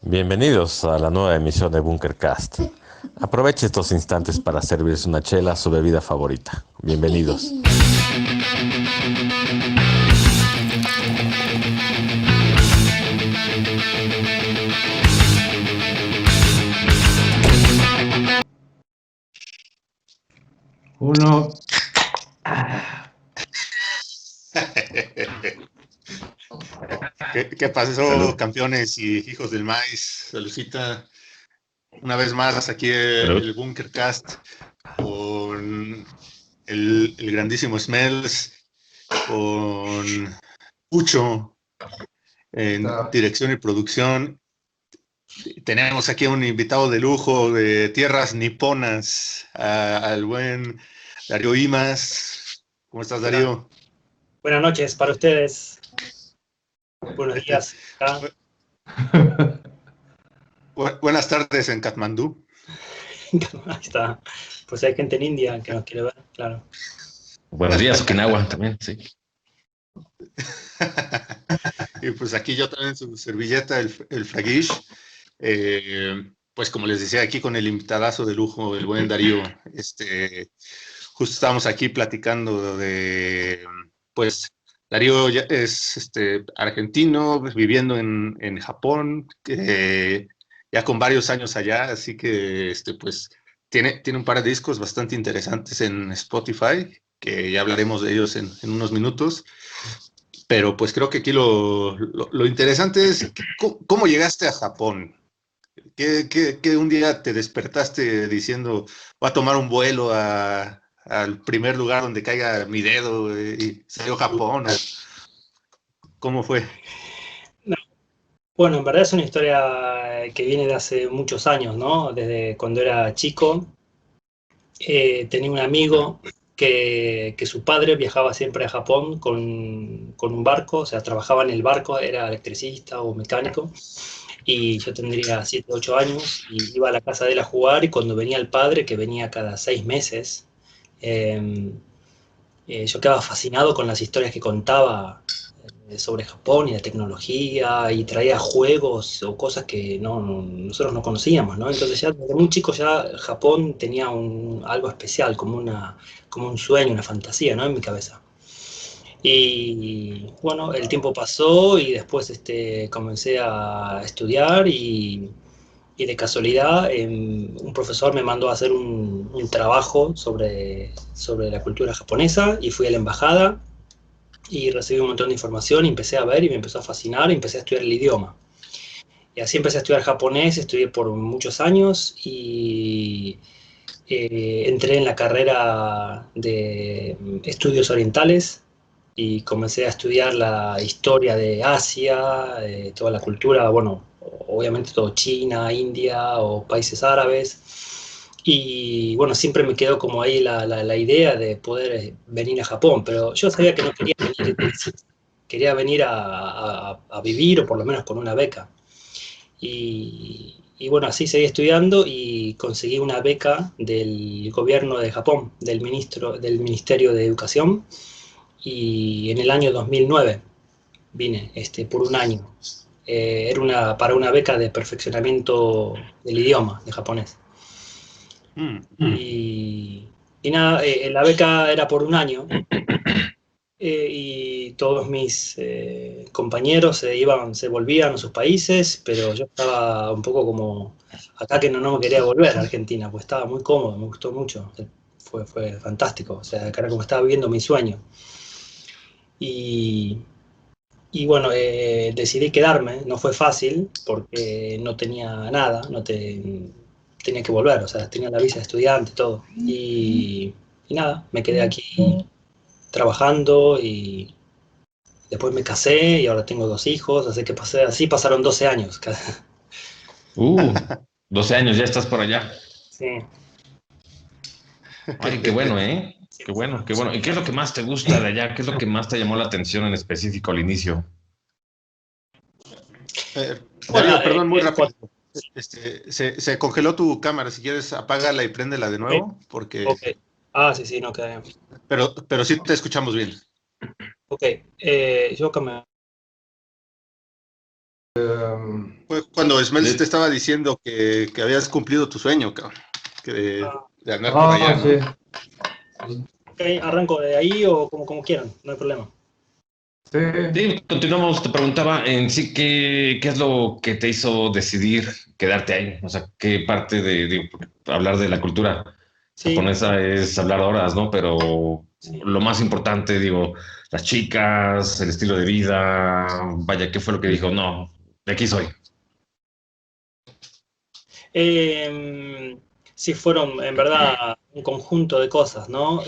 Bienvenidos a la nueva emisión de Bunkercast. Aproveche estos instantes para servirse una chela, su bebida favorita. Bienvenidos. Uno. ¿Qué pasó, campeones y hijos del maíz? Saludcita una vez más aquí el Bunkercast con el grandísimo Smells, con Pucho en dirección y producción. Tenemos aquí a un invitado de lujo de tierras niponas, al buen Darío Imas. ¿Cómo estás, Darío? Buenas noches para ustedes. Buenos días. Buenas tardes en Katmandú. Ahí está. Pues hay gente en India que nos quiere ver, claro. Buenos días, Okinawa también, sí. Y pues aquí yo también su servilleta, el Fragish. Pues como les decía, aquí con el invitadazo de lujo, el buen Darío. Justo estábamos aquí platicando de, pues, Darío ya es argentino, viviendo en Japón, ya con varios años allá, así que pues tiene un par de discos bastante interesantes en Spotify, que ya hablaremos de ellos en unos minutos. Pero pues creo que aquí lo interesante es cómo llegaste a Japón. ¿Qué un día te despertaste diciendo, voy a tomar un vuelo al primer lugar donde caiga mi dedo y salió Japón? ¿Cómo fue? No. Bueno, en verdad es una historia que viene de hace muchos años, ¿no? Desde cuando era chico, tenía un amigo que su padre viajaba siempre a Japón con un barco, o sea, trabajaba en el barco, era electricista o mecánico, y yo tendría 7, 8 años, y iba a la casa de él a jugar, y cuando venía el padre, que venía cada 6 meses, yo quedaba fascinado con las historias que contaba sobre Japón y la tecnología, y traía juegos o cosas que nosotros no conocíamos, ¿no? Entonces ya desde muy chico ya Japón tenía algo especial, como un sueño, una fantasía, ¿no? En mi cabeza. Y bueno, el tiempo pasó y después comencé a estudiar y de casualidad un profesor me mandó a hacer un trabajo sobre la cultura japonesa y fui a la embajada y recibí un montón de información y empecé a ver y me empezó a fascinar y empecé a estudiar el idioma. Y así empecé a estudiar japonés, estudié por muchos años y entré en la carrera de estudios orientales y comencé a estudiar la historia de Asia, toda la cultura, bueno, obviamente todo China, India o países árabes. Y bueno, siempre me quedó como ahí la idea de poder venir a Japón, pero yo sabía que no quería venir, quería venir a vivir o por lo menos con una beca. Y bueno, así seguí estudiando y conseguí una beca del gobierno de Japón, del Ministerio de Educación, y en el año 2009 vine por un año. Era para una beca de perfeccionamiento del idioma de japonés. Y, y nada, la beca era por un año y todos mis compañeros se volvían a sus países, pero yo estaba un poco como acá que no me quería volver a Argentina, pues estaba muy cómodo, me gustó mucho, fue fantástico, o sea, era como estaba viviendo mi sueño. Y, y bueno, decidí quedarme, no fue fácil porque no tenía nada, tenía que volver, o sea, tenía la visa de estudiante y todo. Y nada, me quedé aquí trabajando y después me casé y ahora tengo 2 hijos, así pasaron 12 años. 12 años, ya estás por allá. Sí. Ay, qué bueno, ¿eh? Qué bueno, qué bueno. ¿Y qué es lo que más te gusta de allá? ¿Qué es lo que más te llamó la atención en específico al inicio? Darío, perdón, muy rápido. Se congeló tu cámara. Si quieres, apágala y préndela de nuevo, porque... Ok. Ah, sí, no queda bien. Pero sí te escuchamos bien. Ok, yo Fue cuando Smells de- te estaba diciendo que habías cumplido tu sueño, cabrón. De andar por allá, ¿no? Sí. Ok, arranco de ahí o como quieran, no hay problema. Sí. Sí, continuamos, te preguntaba en sí qué es lo que te hizo decidir quedarte ahí, o sea, qué parte de hablar de la cultura Sí, japonesa es hablar horas, ¿no? Pero sí. lo más importante, digo, las chicas, el estilo de vida, vaya, ¿qué fue lo que dijo? No, de aquí soy. Sí, fueron en verdad un conjunto de cosas, ¿no?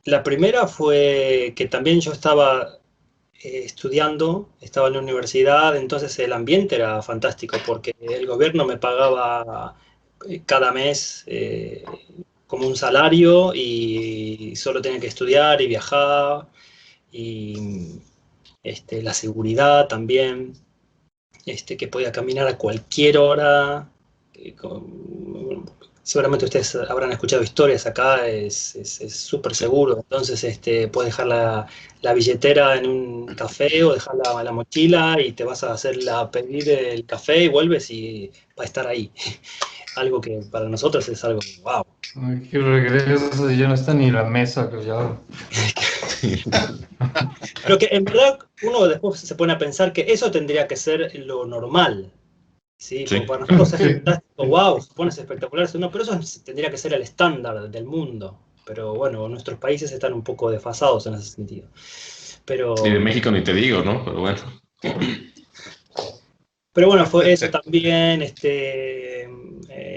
La primera fue que también yo estaba estudiando, estaba en la universidad, entonces el ambiente era fantástico porque el gobierno me pagaba cada mes como un salario y solo tenía que estudiar y viajar y la seguridad también, que podía caminar a cualquier hora. Seguramente ustedes habrán escuchado historias acá, es súper Sí. seguro. Entonces, puedes dejar la billetera en un café o dejar la mochila y te vas a pedir el café y vuelves y va a estar ahí. Algo que para nosotros es algo, wow. Ay, qué regreso, ya no está ni la mesa, que ya. Pero que en verdad uno después se pone a pensar que eso tendría que ser lo normal. Sí, Sí. como para nosotros es Sí. fantástico, wow, Japón es espectacular, no, pero eso tendría que ser el estándar del mundo. Pero bueno, nuestros países están un poco desfasados en ese sentido. Y de Pero, México ni te digo, ¿no? Pero bueno. pero bueno, fue eso también.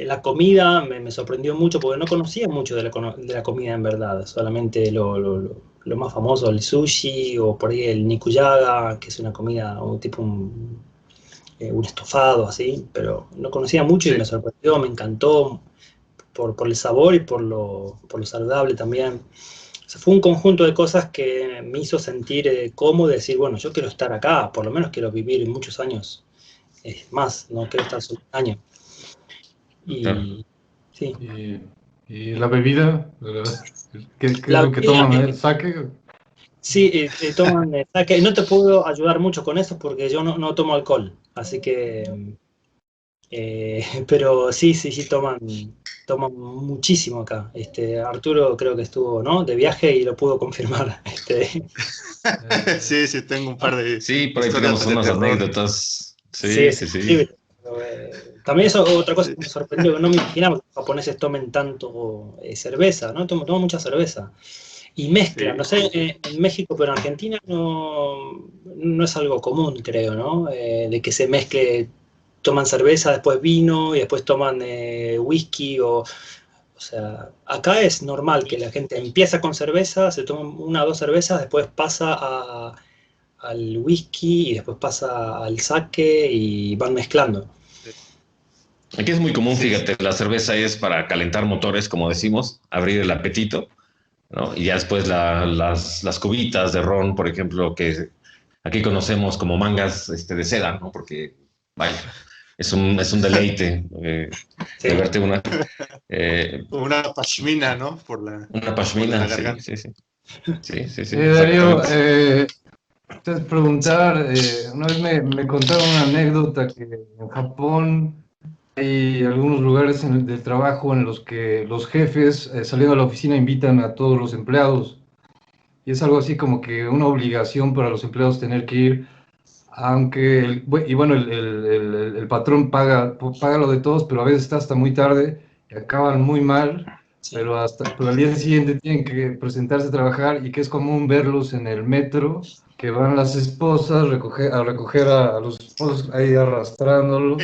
La comida me sorprendió mucho porque no conocía mucho de la comida en verdad, solamente lo más famoso, el sushi o por ahí el nikuyaga, que es una comida, un estofado así, pero no conocía mucho y me Sí. sorprendió, me encantó por el sabor y por lo saludable también. O sea, fue un conjunto de cosas que me hizo sentir cómodo, decir, bueno, yo quiero estar acá, por lo menos quiero vivir muchos años más, no quiero estar solo un año. Claro. Y sí, Y la bebida, ¿qué es la lo que bebida, toman? ¿Sake? sí, toman sake. No te puedo ayudar mucho con eso porque yo no tomo alcohol, así que pero sí, toman muchísimo acá. Arturo creo que estuvo, ¿no? De viaje y lo pudo confirmar. Sí, tengo un par de Sí, por ahí historias tenemos de unas terror. anécdotas. Sí, Sí, es sí, sí. increíble. Pero, también eso otra cosa Sí. que me sorprendió, que no me imaginaba que los japoneses tomen tanto cerveza, ¿no? Toman mucha cerveza. Y mezclan, no Sí. sé, en México, pero en Argentina no es algo común, creo, ¿no? De que se mezcle, toman cerveza, después vino y después toman whisky o sea, acá es normal que la gente empieza con cerveza, se toma una o dos cervezas, después pasa al whisky y después pasa al sake y van mezclando. Aquí es muy común, Sí. fíjate, la cerveza es para calentar motores, como decimos, abrir el apetito, ¿no? Y ya después las cubitas de ron, por ejemplo, que aquí conocemos como mangas de seda, ¿no? Porque, vaya, es un deleite Sí, beberte eh, Una pashmina, ¿no? una Por la pashmina, sí, garganta. sí, sí. Sí, sí, sí, Darío, exactamente. te preguntar, una vez me contaron una anécdota que en Japón hay algunos lugares del trabajo en los que los jefes saliendo a la oficina invitan a todos los empleados y es algo así como que una obligación para los empleados tener que ir, aunque, y bueno, el patrón paga lo de todos, pero a veces está hasta muy tarde y acaban muy mal, sí. pero al día siguiente tienen que presentarse a trabajar y que es común verlos en el metro, que van las esposas a recoger a los esposos ahí arrastrándolos,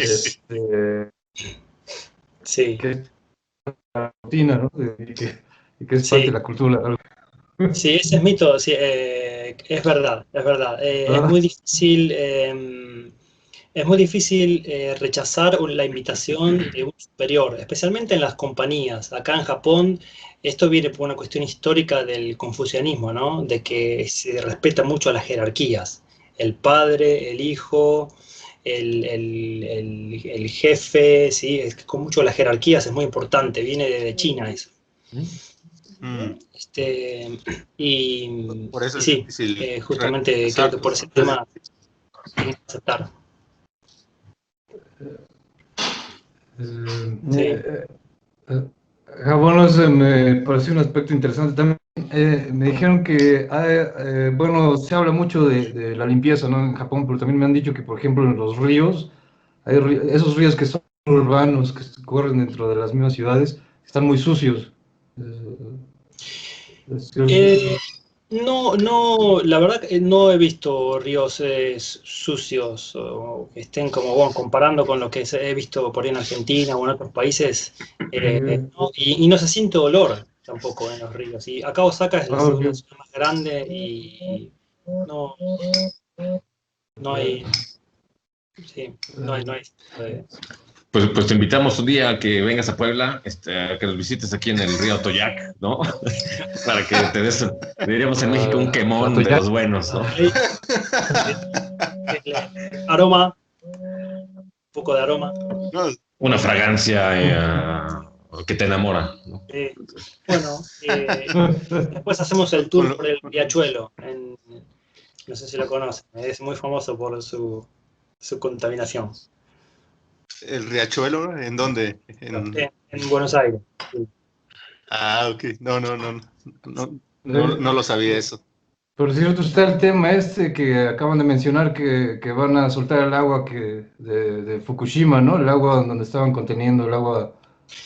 Sí, que es la rutina, ¿no? Y que es parte de sí. la cultura. Sí, ese es mito, sí, es verdad, es verdad. ¿Verdad? Es muy difícil rechazar la invitación de un superior, especialmente en las compañías. Acá en Japón, esto viene por una cuestión histórica del confucianismo, ¿no? De que se respeta mucho a las jerarquías. El padre, el hijo, el jefe, ¿sí? Es que con mucho las jerarquías es muy importante, viene de China eso. Mm. Este, y Por eso es sí, difícil justamente creo rechazar, que por pues, ese ¿no? tema, tienen que aceptar. Sí. Bueno, eso me pareció un aspecto interesante. También me dijeron que, bueno, se habla mucho de la limpieza, ¿no? En Japón, pero también me han dicho que, por ejemplo, en los ríos, esos ríos que son urbanos, que corren dentro de las mismas ciudades, están muy sucios. ¿Es cierto? No, la verdad que no he visto ríos sucios o que estén como, bueno, comparando con lo que he visto por ahí en Argentina o en otros países, no, y no se siente olor tampoco en los ríos. Y acá Osaka es la segunda Ok. ciudad más grande y no, no hay, sí, no hay, Pues te invitamos un día a que vengas a Puebla, a que nos visites aquí en el río Toyac, ¿no? Para que te des, diríamos en México, un quemón de los buenos, ¿no? hay aroma, un poco de aroma. No, Una fragancia que te enamora, ¿no? Bueno, después hacemos el con tour lo- por el Riachuelo, no sé si lo conocen, es muy famoso por su contaminación. ¿El Riachuelo? ¿En dónde? En Buenos Aires. Sí. Ah, ok. No lo sabía eso. Por cierto, está el tema este que acaban de mencionar que van a soltar el agua de Fukushima, ¿no? El agua donde estaban conteniendo el agua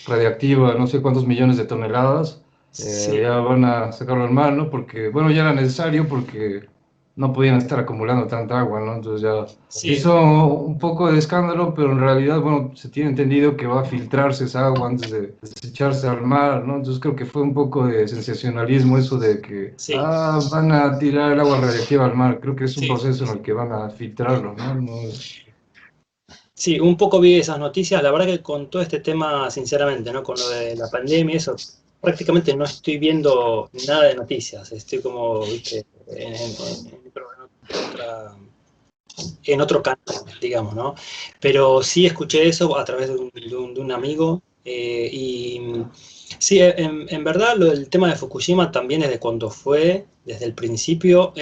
radiactiva, no sé cuántos millones de toneladas, Sí, ya van a sacarlo al mar, ¿no? Porque, bueno, ya era necesario porque no podían estar acumulando tanta agua, ¿no? Entonces ya se sí, hizo un poco de escándalo, pero en realidad, bueno, se tiene entendido que va a filtrarse esa agua antes de desecharse al mar, ¿no? Entonces creo que fue un poco de sensacionalismo eso de que, sí, van a tirar el agua radiactiva al mar. Creo que es un sí. proceso en el que van a filtrarlo, ¿no? No es- Sí, un poco vi esas noticias. La verdad que con todo este tema, sinceramente, ¿no? Con lo de la pandemia, eso, prácticamente no estoy viendo nada de noticias. Estoy como, viste, en otro canal, digamos, ¿no? Pero sí escuché eso a través de un amigo y sí, en verdad lo del tema de Fukushima también es de cuando fue, desde el principio.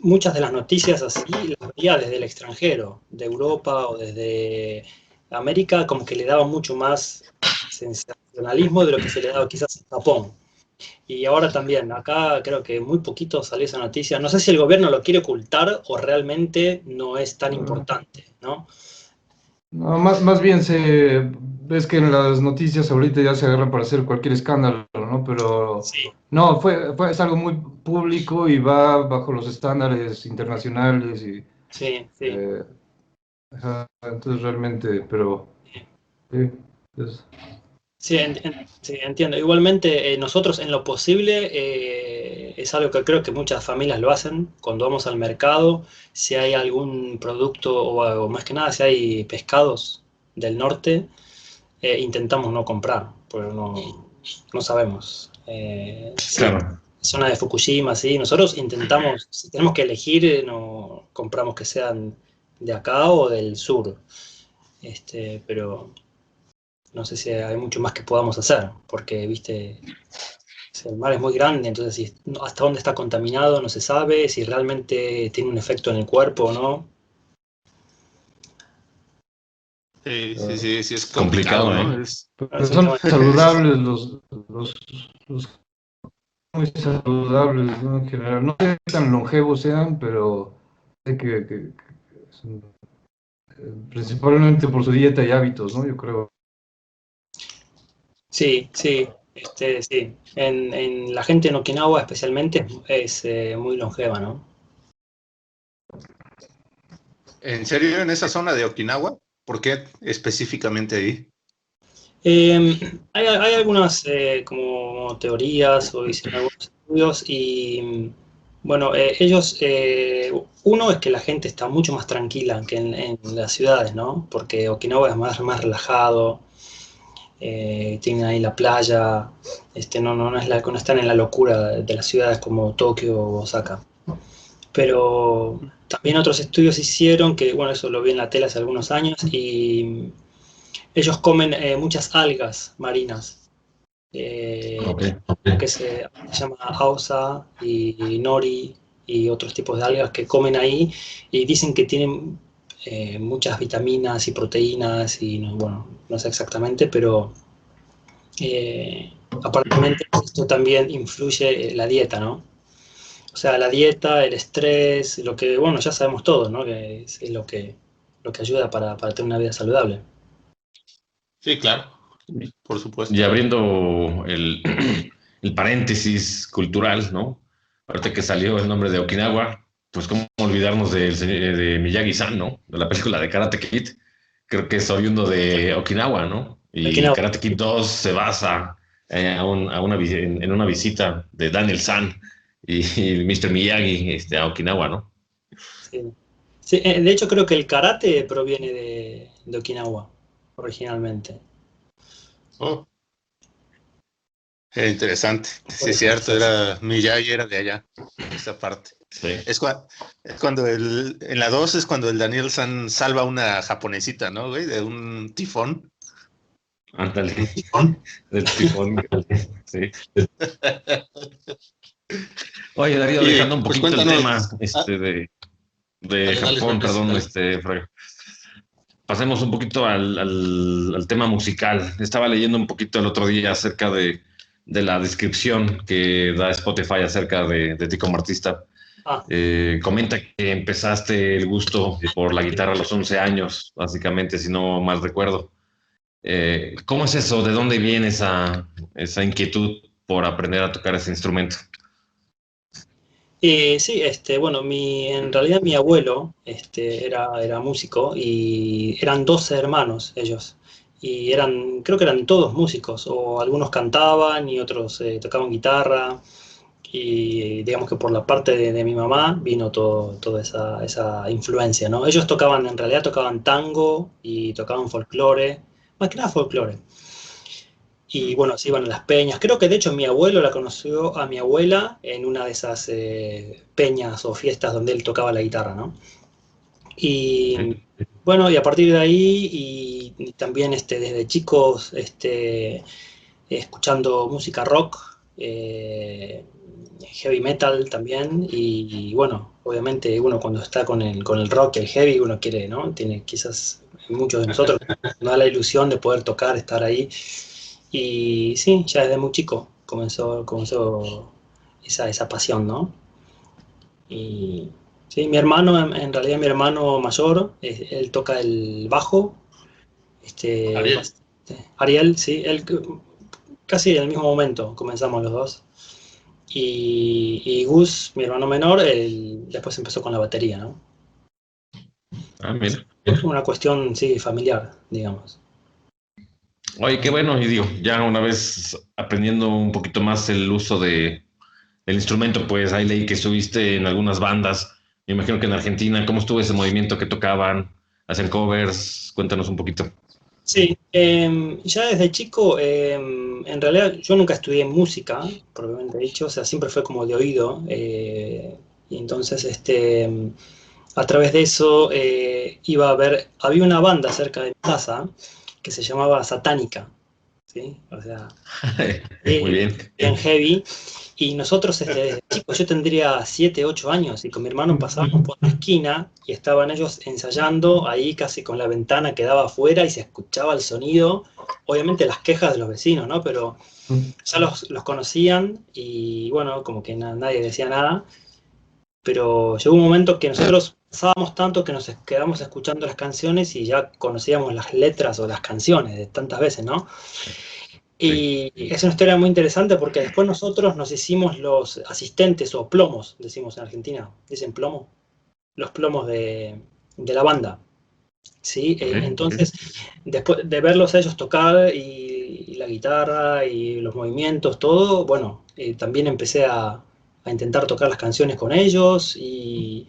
Muchas de las noticias así las veía desde el extranjero, de Europa o desde América, como que le daba mucho más sensacionalismo de lo que se le daba quizás en Japón. Y ahora también, acá creo que muy poquito salió esa noticia. No sé si el gobierno lo quiere ocultar o realmente no es tan importante, ¿no? No, más bien ves que en las noticias ahorita ya se agarran para hacer cualquier escándalo, ¿no? Pero Sí, no, es algo muy público y va bajo los estándares internacionales y sí. eh, ajá, entonces realmente, pero sí, es- Sí, sí, entiendo. Igualmente, nosotros en lo posible es algo que creo que muchas familias lo hacen cuando vamos al mercado. Si hay algún producto o más que nada si hay pescados del norte, intentamos no comprar, porque no sabemos. Sí, Claro. zona de Fukushima, sí. Nosotros intentamos, si tenemos que elegir, no compramos que sean de acá o del sur. Pero no sé si hay mucho más que podamos hacer, porque, viste, el mar es muy grande, entonces hasta dónde está contaminado no se sabe, si realmente tiene un efecto en el cuerpo o no. Sí, es complicado, Complicado, ¿eh? ¿no? pero Es un son tema. saludables los muy saludables, ¿no? En general, no sé qué tan longevos sean, pero sé que son, principalmente por su dieta y hábitos, ¿no? Yo creo. Sí. Sí. En la gente en Okinawa especialmente es muy longeva, ¿no? ¿En serio en esa zona de Okinawa? ¿Por qué específicamente ahí? Hay algunas como teorías o hicieron algunos estudios y bueno, ellos, uno es que la gente está mucho más tranquila que en las ciudades, ¿no? Porque Okinawa es más relajado, tienen ahí la playa, no están en la locura de las ciudades como Tokio o Osaka. Pero también otros estudios hicieron, que bueno, eso lo vi en la tele hace algunos años, y ellos comen muchas algas marinas, Ok. que se llama Ausa y Nori y otros tipos de algas que comen ahí, y dicen que tienen muchas vitaminas y proteínas, y bueno, no sé exactamente, pero aparentemente esto también influye en la dieta, ¿no? O sea, la dieta, el estrés, lo que, bueno, ya sabemos todo, ¿no? Que es lo que ayuda para tener una vida saludable. Sí, claro, por supuesto. Y abriendo el paréntesis cultural, ¿no? Ahorita que salió el nombre de Okinawa, pues cómo olvidarnos de Miyagi-San, ¿no? De la película de Karate Kid. Creo que es oriundo de Okinawa, ¿no? Y Okinawa. Karate Kid 2 se basa en una visita de Daniel San y Mr. Miyagi a Okinawa, ¿no? Sí. Sí, de hecho creo que el karate proviene de Okinawa, originalmente. Oh, interesante. Por Sí, es eso. cierto, Miyagi era de allá, esa parte. Sí. Es cuando en la 2 es cuando el Daniel San salva a una japonesita, ¿no, güey? De un tifón. Ándale, ¿Tifón? del tifón. Sí. Oye, Darío, Oye, dejando un pues poquito el tema cuéntanos. de Dale, dale, Japón, Francisco, perdón, dale. Fray. Pasemos un poquito al tema musical. Estaba leyendo un poquito el otro día acerca de la descripción que da Spotify acerca de ti como artista. Ah, Comenta que empezaste el gusto por la guitarra a los 11 años, básicamente, si no mal recuerdo. ¿Cómo es eso? ¿De dónde viene esa inquietud por aprender a tocar ese instrumento? sí, bueno, en realidad mi abuelo era músico y eran 12 hermanos ellos. Y creo que eran todos músicos, o algunos cantaban y otros tocaban guitarra. Y digamos que por la parte de mi mamá vino toda esa influencia, ¿no? Ellos en realidad tocaban tango y tocaban folclore, más que nada folclore. Y bueno, se iban a las peñas. Creo que de hecho mi abuelo la conoció a mi abuela en una de esas peñas o fiestas donde él tocaba la guitarra, ¿no? Y Sí. bueno, y a partir de ahí, y también desde chicos, escuchando música rock, heavy metal también, y bueno, obviamente uno cuando está con el rock y el heavy, uno quiere, ¿no? Tiene quizás muchos de nosotros, nos da la ilusión de poder tocar, estar ahí, y sí, ya desde muy chico comenzó esa pasión, ¿no? Y sí, mi hermano, en realidad mi hermano mayor, él toca el bajo, Ariel. Ariel, sí, él casi en el mismo momento comenzamos los dos. Y Gus, mi hermano menor, él después empezó con la batería, ¿no? Ah, mira. Una cuestión, sí, familiar, digamos. Oye, qué bueno, y digo, ya una vez aprendiendo un poquito más el uso del instrumento, pues ahí leí que estuviste en algunas bandas. Me imagino que en Argentina, ¿cómo estuvo ese movimiento que tocaban? ¿Hacen covers? Cuéntanos un poquito. Sí, ya desde chico, en realidad yo nunca estudié música, propiamente dicho, o sea, siempre fue como de oído, y entonces a través de eso iba a ver, había una banda cerca de mi casa que se llamaba Satánica, ¿sí? O sea, Muy bien. bien heavy. Y nosotros desde chicos, yo tendría 7, 8 años, y con mi hermano pasábamos por la esquina y estaban ellos ensayando ahí casi con la ventana que daba afuera y se escuchaba el sonido, obviamente las quejas de los vecinos, ¿no? Pero ya los conocían y bueno, como que nadie decía nada, pero llegó un momento que nosotros pasábamos tanto que nos quedamos escuchando las canciones y ya conocíamos las letras o las canciones de tantas veces, ¿no? Sí. Y es una historia muy interesante porque después nosotros nos hicimos los asistentes o plomos, decimos en Argentina, dicen plomo, los plomos de la banda. ¿Sí? Ok. Entonces, después de verlos a ellos tocar y la guitarra y los movimientos, todo, bueno, también empecé a intentar tocar las canciones con ellos y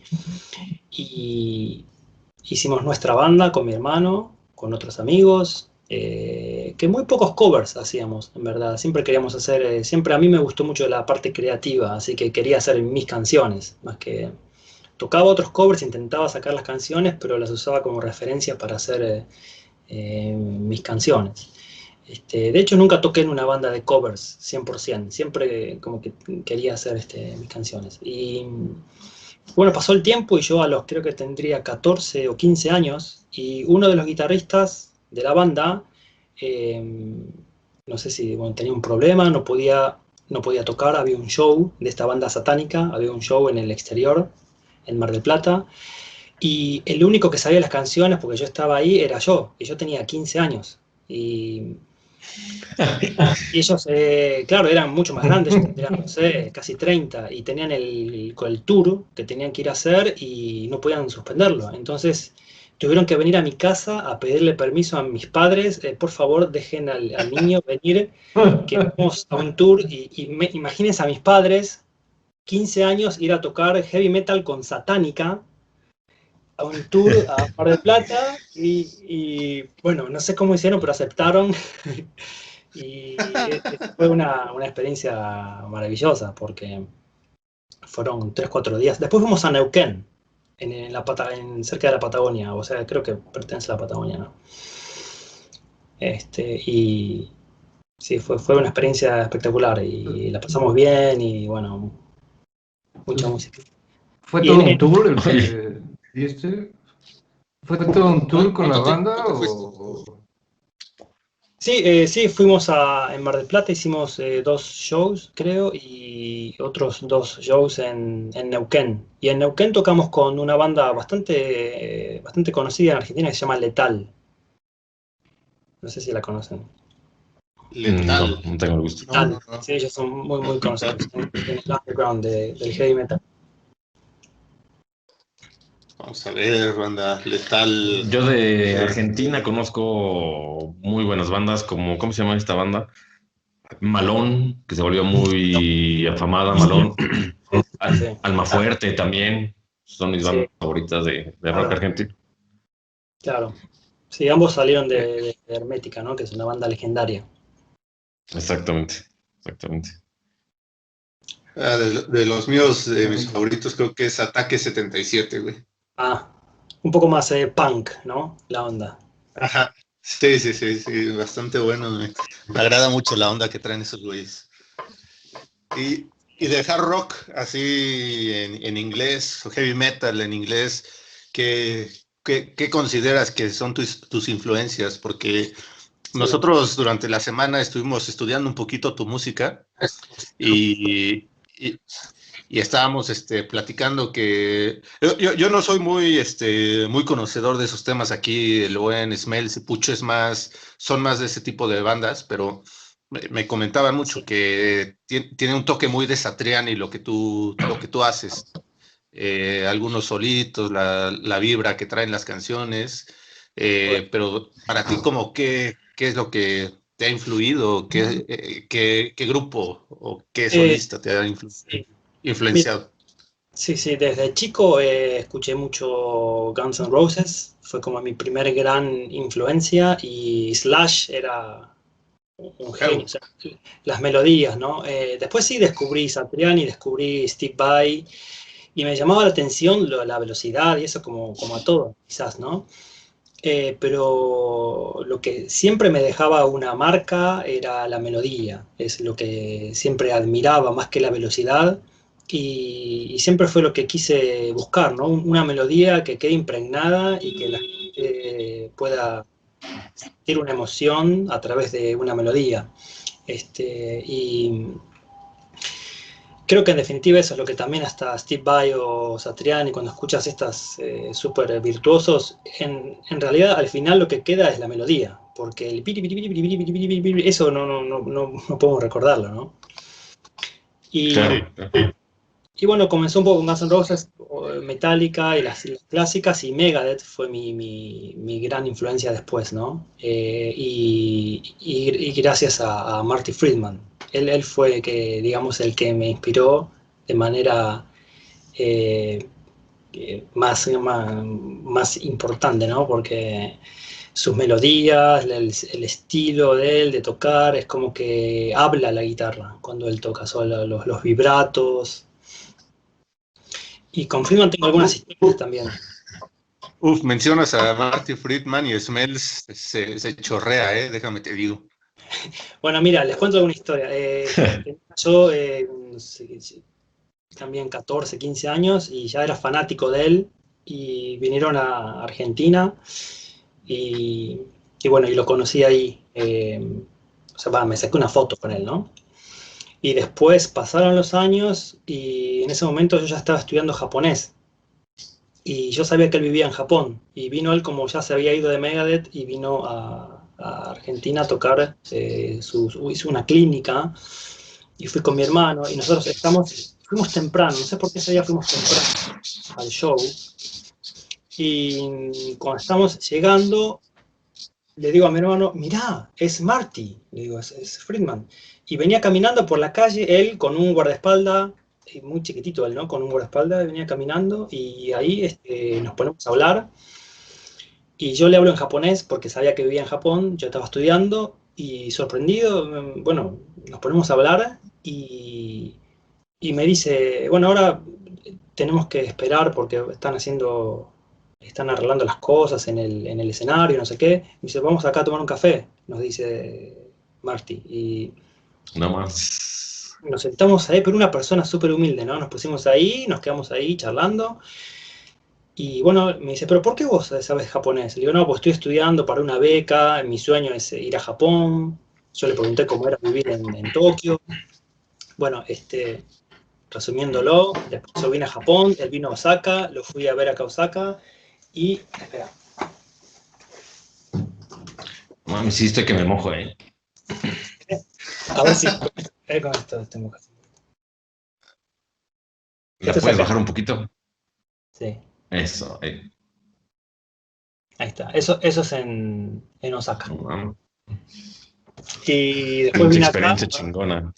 hicimos nuestra banda con mi hermano, con otros amigos, que muy pocos covers hacíamos, en verdad. Siempre queríamos hacer, siempre a mí me gustó mucho la parte creativa, así que quería hacer mis canciones, más que tocaba otros covers, intentaba sacar las canciones, pero las usaba como referencia para hacer mis canciones. De hecho, nunca toqué en una banda de covers 100%, siempre como que quería hacer mis canciones. Y bueno, pasó el tiempo y yo creo que tendría 14 o 15 años, y uno de los guitarristas de la banda, eh, no sé si tenía un problema, no podía tocar, había un show de esta banda satánica, había un show en el exterior, en Mar del Plata, y el único que sabía las canciones, porque yo estaba ahí, era yo, y yo tenía 15 años. Y ellos, claro, eran mucho más grandes, yo tendría, no sé, casi 30, y tenían el tour que tenían que ir a hacer y no podían suspenderlo. Entonces tuvieron que venir a mi casa a pedirle permiso a mis padres, por favor dejen al niño venir, que vamos a un tour, imagínense a mis padres, 15 años, ir a tocar heavy metal con Satánica, a un tour a Mar del Plata, y bueno, no sé cómo hicieron, pero aceptaron. Y fue una experiencia maravillosa, porque fueron 3 o 4 días. Después fuimos a Neuquén, cerca de la Patagonia, o sea, creo que pertenece a la Patagonia, ¿no? Y sí, fue una experiencia espectacular, y la pasamos bien, y bueno, mucha música. ¿Fue Y todo un tour el Oye. que diste? ¿Fue todo un tour con la banda ¿Cuánto fuiste? o...? Sí, fuimos en Mar del Plata, hicimos 2 shows, creo, y otros 2 shows en Neuquén. Y en Neuquén tocamos con una banda bastante conocida en Argentina, que se llama Letal. No sé si la conocen. Letal. No tengo el gusto. No, Letal. no, no. Sí, ellos son muy, muy conocidos en el underground del heavy metal. Vamos a ver, banda. Letal. Yo de Argentina conozco muy buenas bandas, como, ¿cómo se llama esta banda? Malón, que se volvió muy afamada, Malón. Sí, Alma Fuerte también, son mis bandas sí, favoritas de rock argentino. claro. Sí, ambos salieron de Hermética, ¿no? Que es una banda legendaria. Exactamente, exactamente. De los míos, de mis favoritos, creo que es Ataque 77, güey. Ah, un poco más punk, ¿no? La onda. Ajá. Sí, sí, sí, sí, bastante bueno, güey. Me agrada mucho la onda que traen esos güeyes. Y de hard rock, así en inglés, o heavy metal en inglés, ¿qué consideras que son tus influencias? Porque nosotros durante la semana estuvimos estudiando un poquito tu música y, y, y estábamos platicando que yo no soy muy conocedor de esos temas aquí. El buen Smells y Pucho son más de ese tipo de bandas, pero me comentaban mucho que tiene un toque muy de Satriani lo que tú haces. Algunos solitos, la vibra que traen las canciones, pero para ti, como qué es lo que te ha influido, qué grupo o qué Eh, solista te ha sí. influenciado. Sí, sí, desde chico escuché mucho Guns N' Roses, fue como mi primer gran influencia, y Slash era un genio, o sea, las melodías, ¿no? Después sí descubrí Satriani, descubrí Steve Vai, y me llamaba la atención la velocidad y eso, como a todos, quizás, ¿no? Pero lo que siempre me dejaba una marca era la melodía, es lo que siempre admiraba más que la velocidad, y siempre fue lo que quise buscar, ¿no? Una melodía que quede impregnada y que la gente pueda sentir una emoción a través de una melodía. Y creo que en definitiva eso es lo que también hasta Steve Vai o Satriani, cuando escuchas estas súper virtuosos, en realidad al final lo que queda es la melodía, porque el piri, piri, piri, piri, piri, piri, piri, piri, eso no podemos recordarlo, ¿no? Claro. Y bueno, comenzó un poco con Guns N' Roses, Metallica y las clásicas, y Megadeth fue mi gran influencia después, ¿no? Y gracias a Marty Friedman. Él fue digamos, el que me inspiró de manera eh, más importante, ¿no? Porque sus melodías, el estilo de él de tocar, es como que habla la guitarra cuando él toca, solo los vibratos. Y con Friedman tengo algunas historias también. Mencionas a Marty Friedman y Smells se chorrea, déjame te digo. Bueno, mira, les cuento alguna historia. Yo no sé, también 14, 15 años y ya era fanático de él y vinieron a Argentina y, y bueno, y lo conocí ahí. O sea, me saqué una foto con él, ¿no? Y después pasaron los años y en ese momento yo ya estaba estudiando japonés. Y yo sabía que él vivía en Japón. Y vino él como ya se había ido de Megadeth y vino a Argentina a tocar, hizo una clínica y fui con mi hermano y nosotros fuimos temprano, no sé por qué ese día fuimos temprano al show. Y cuando estamos llegando, le digo a mi hermano, mirá, es Marty, le digo, es Friedman. Y venía caminando por la calle, él con un guardaespaldas, muy chiquitito él, ¿no? Con un guardaespaldas, venía caminando y ahí nos ponemos a hablar. Y yo le hablo en japonés porque sabía que vivía en Japón, yo estaba estudiando y sorprendido, bueno, nos ponemos a hablar y me dice, bueno, ahora tenemos que esperar porque están arreglando las cosas en el escenario, no sé qué. Me dice, vamos acá a tomar un café, nos dice Marty. Y No más. nos sentamos ahí, pero una persona súper humilde, ¿no? Nos pusimos ahí, nos quedamos ahí charlando. Y bueno, me dice, ¿pero por qué vos sabes japonés? Le digo, no, pues estoy estudiando para una beca, mi sueño es ir a Japón. Yo le pregunté cómo era vivir en Tokio. Bueno, resumiéndolo, después yo vine a Japón, él vino a Osaka, lo fui a ver acá a Osaka y... Espera. No, me hiciste que me mojo, ¿eh? A ver si... con esto tengo que hacer. ¿La Esto es puedes acá. bajar un poquito? Sí, Eso, ahí está. Eso es en Osaka. no, Y después pinche vine acá experiencia chingona.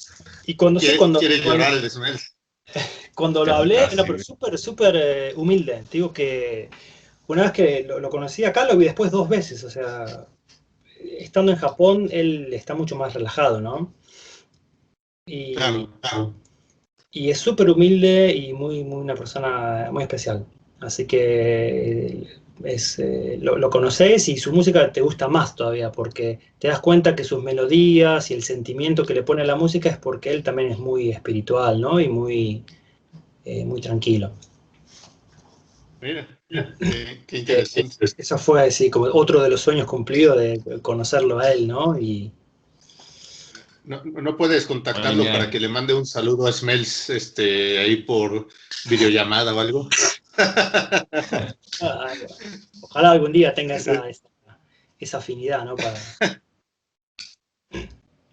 y cuando ¿Quieres llorar el Smell? cuando lo Casi, hablé, casi, no, pero güey. súper humilde. Te digo que una vez que lo conocí acá, lo vi después 2 veces. O sea, estando en Japón, él está mucho más relajado, ¿no? Y, Claro. y es súper humilde y muy una persona muy especial. Así que lo conoces y su música te gusta más todavía porque te das cuenta que sus melodías y el sentimiento que le pone a la música es porque él también es muy espiritual, ¿no? Y muy tranquilo. Mira, qué interesante. Eso fue así como otro de los sueños cumplidos de conocerlo a él, ¿no? Y No puedes contactarlo Ay, para que le mande un saludo a Smells ahí por videollamada o algo. ojalá algún día tenga esa afinidad, ¿no?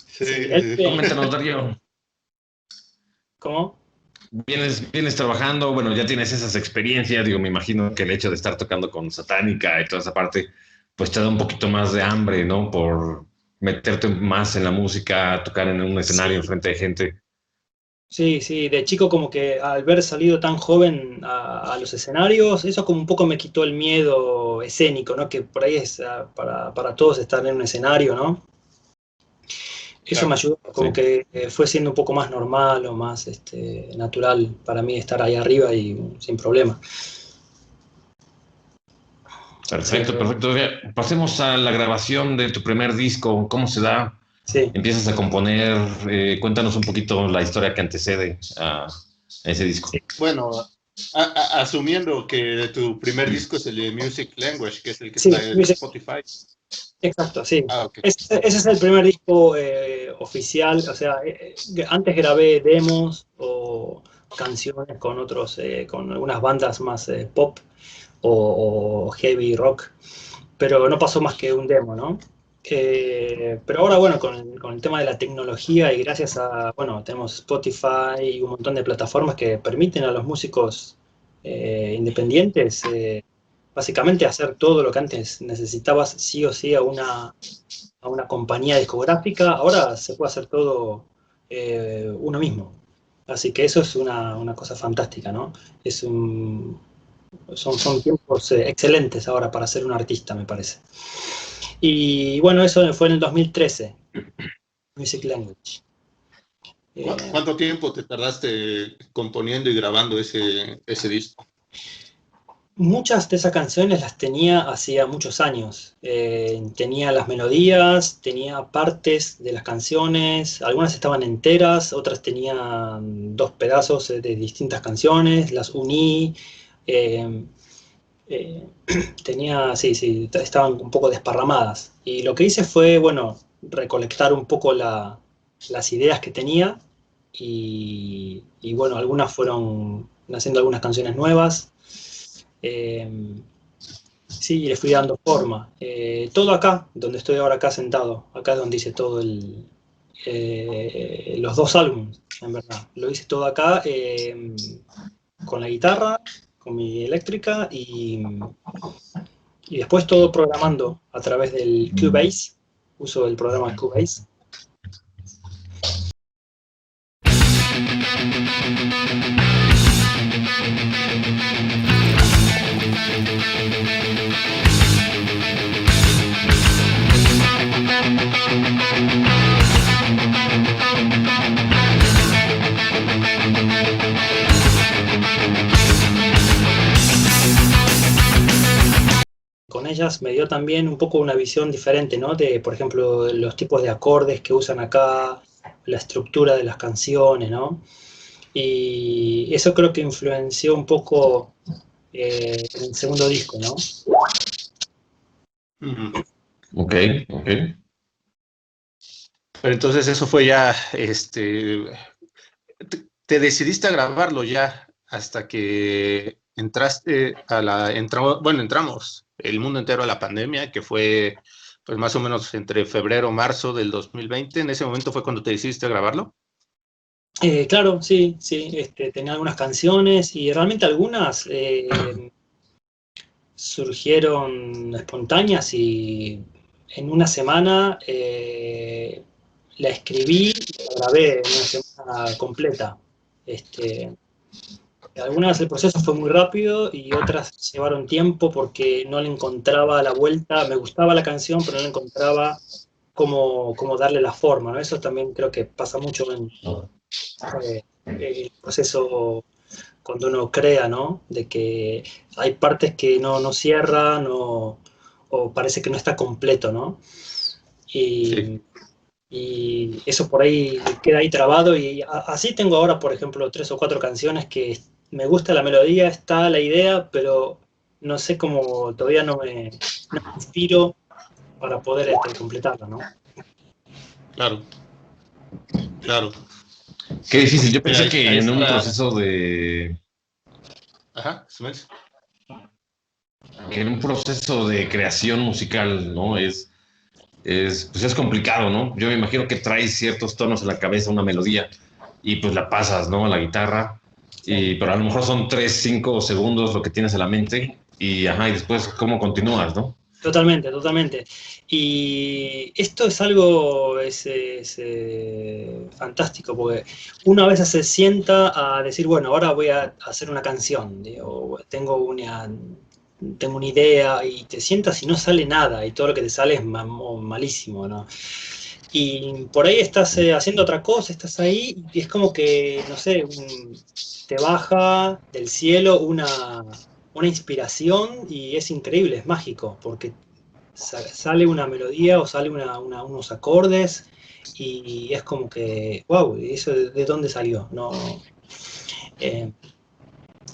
Sí, Sí, Coméntanos, Darío. ¿Cómo? Vienes trabajando, bueno, ya tienes esas experiencias, digo, me imagino que el hecho de estar tocando con Satánica y toda esa parte, pues te da un poquito más de hambre, ¿no? Por meterte más en la música, tocar en un escenario Sí, enfrente de gente. sí, de chico como que al ver salido tan joven a los escenarios, eso como un poco me quitó el miedo escénico, ¿no? Que por ahí es para todos estar en un escenario, ¿no? Eso me claro. ayudó, como Sí. que fue siendo un poco más normal o más natural para mí estar ahí arriba y sin problema. Perfecto, Sí, perfecto. Pasemos a la grabación de tu primer disco. ¿Cómo se da? sí. Empiezas a componer. Cuéntanos un poquito la historia que antecede a ese disco. Bueno, asumiendo que tu primer disco es el de Music Language, que es el que Sí, está en Spotify. exacto, sí. Ah, ok. Ese es el primer disco oficial, o sea, antes grabé demos o canciones con con algunas bandas más pop o heavy rock, pero no pasó más que un demo, ¿no? Pero ahora, bueno, con el tema de la tecnología y gracias bueno, tenemos Spotify y un montón de plataformas que permiten a los músicos independientes básicamente hacer todo lo que antes necesitabas sí o sí a una compañía discográfica, ahora se puede hacer todo uno mismo. Así que eso es una cosa fantástica, ¿no? Es son tiempos excelentes ahora para ser un artista, me parece. Y bueno, eso fue en el 2013, Music Language. ¿Cuánto tiempo te tardaste componiendo y grabando ese disco? Muchas de esas canciones las tenía hacía muchos años. Tenía las melodías, tenía partes de las canciones, algunas estaban enteras, otras tenían dos pedazos de distintas canciones, las uní. eh, eh, sí, estaban un poco desparramadas. Y lo que hice fue, bueno, recolectar un poco las ideas que tenía y bueno, algunas fueron naciendo algunas canciones nuevas. Eh, sí, le fui dando forma. Todo acá, donde estoy ahora acá sentado, acá es donde hice todo los dos álbumes, en verdad. Lo hice todo acá con la guitarra, con mi eléctrica y después todo programando a través del Cubase. Uso el programa Cubase. Con ellas me dio también un poco una visión diferente, ¿no? De, por ejemplo, los tipos de acordes que usan acá, la estructura de las canciones, ¿no? Y eso creo que influenció un poco en el segundo disco, ¿no? Ok, ok. Pero entonces eso fue ya, te decidiste a grabarlo ya hasta que entraste entramos el mundo entero a la pandemia, que fue pues más o menos entre febrero, marzo del 2020. En ese momento fue cuando te decidiste a grabarlo. Claro, sí, tenía algunas canciones y realmente algunas surgieron espontáneas y en una semana la escribí y la grabé en una semana completa. Algunas el proceso fue muy rápido y otras llevaron tiempo porque no le encontraba la vuelta. Me gustaba la canción, pero no le encontraba cómo darle la forma, ¿no? Eso también creo que pasa mucho en el proceso cuando uno crea, ¿no? De que hay partes que no cierran o parece que no está completo, ¿no? Sí. Y eso por ahí queda ahí trabado y así tengo ahora, por ejemplo, 3 o 4 canciones que me gusta la melodía, está la idea, pero no sé cómo, todavía no me inspiro para poder completarla, ¿no? Claro, claro. Qué difícil. Yo Mira, pensé que ahí en un está. proceso de Ajá, Sumers. que en un proceso de creación musical, ¿no? Pues es complicado, ¿no? Yo me imagino que traes ciertos tonos en la cabeza, una melodía, y pues la pasas, ¿no? A la guitarra, pero a lo mejor son 3, 5 segundos lo que tienes en la mente, y después, ¿cómo continúas, no? Totalmente, totalmente. Y esto es algo fantástico, porque uno a veces se sienta a decir, bueno, ahora voy a hacer una canción, digo, tengo una idea, y te sientas y no sale nada, y todo lo que te sale es malísimo, ¿no? Y por ahí estás haciendo otra cosa, estás ahí, y es como que, no sé, te baja del cielo una inspiración y es increíble, es mágico, porque sale una melodía o sale unos acordes y es como que, wow, ¿y eso de dónde salió? No, eh,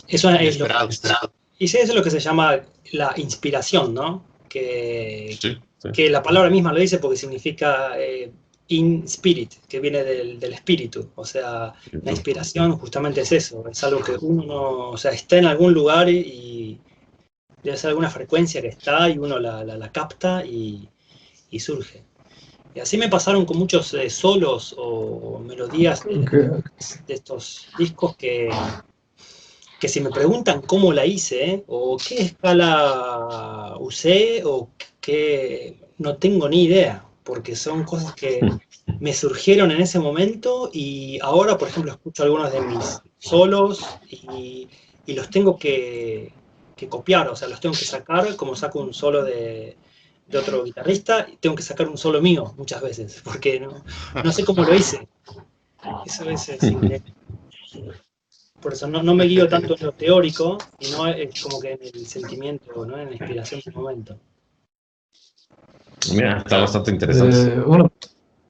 eso es lo Inesperado. y sí, eso es lo que se llama la inspiración, ¿no? Que, Sí, sí. que la palabra misma lo dice porque significa in spirit, que viene del espíritu. O sea, la inspiración justamente es eso, es algo que uno no, o sea, está en algún lugar y debe ser alguna frecuencia que está y uno la capta y surge. Y así me pasaron con muchos solos o melodías de estos discos que si me preguntan cómo la hice, o qué escala usé, o qué, no tengo ni idea, porque son cosas que me surgieron en ese momento y ahora, por ejemplo, escucho algunos de mis solos y los tengo que copiar, o sea, los tengo que sacar como saco un solo de otro guitarrista y tengo que sacar un solo mío muchas veces, porque no sé cómo lo hice. Eso es increíble. Por eso no me guío tanto en lo teórico, sino es como que en el sentimiento, ¿no? En la inspiración del momento. Mira, está bastante interesante.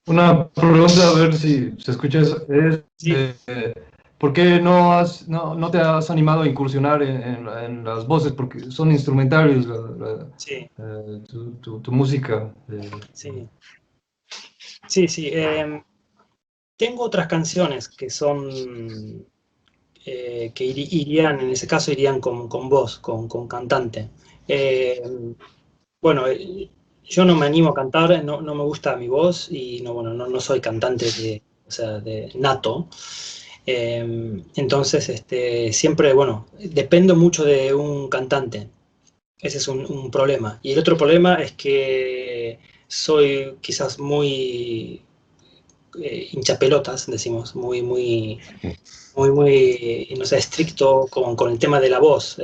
Una pregunta, a ver si se escucha eso, es Sí. ¿por qué no te has animado a incursionar en las voces? Porque son instrumentales Sí, tu música. sí. Sí. Tengo otras canciones que son, que irían, en ese caso irían con voz, con cantante. Eh, bueno, yo no me animo a cantar, no me gusta mi voz y no soy cantante o sea, de nato. Entonces, siempre, bueno, dependo mucho de un cantante. Ese es un problema. Y el otro problema es que soy quizás muy hinchapelotas, decimos, muy, no sé, estricto con el tema de la voz.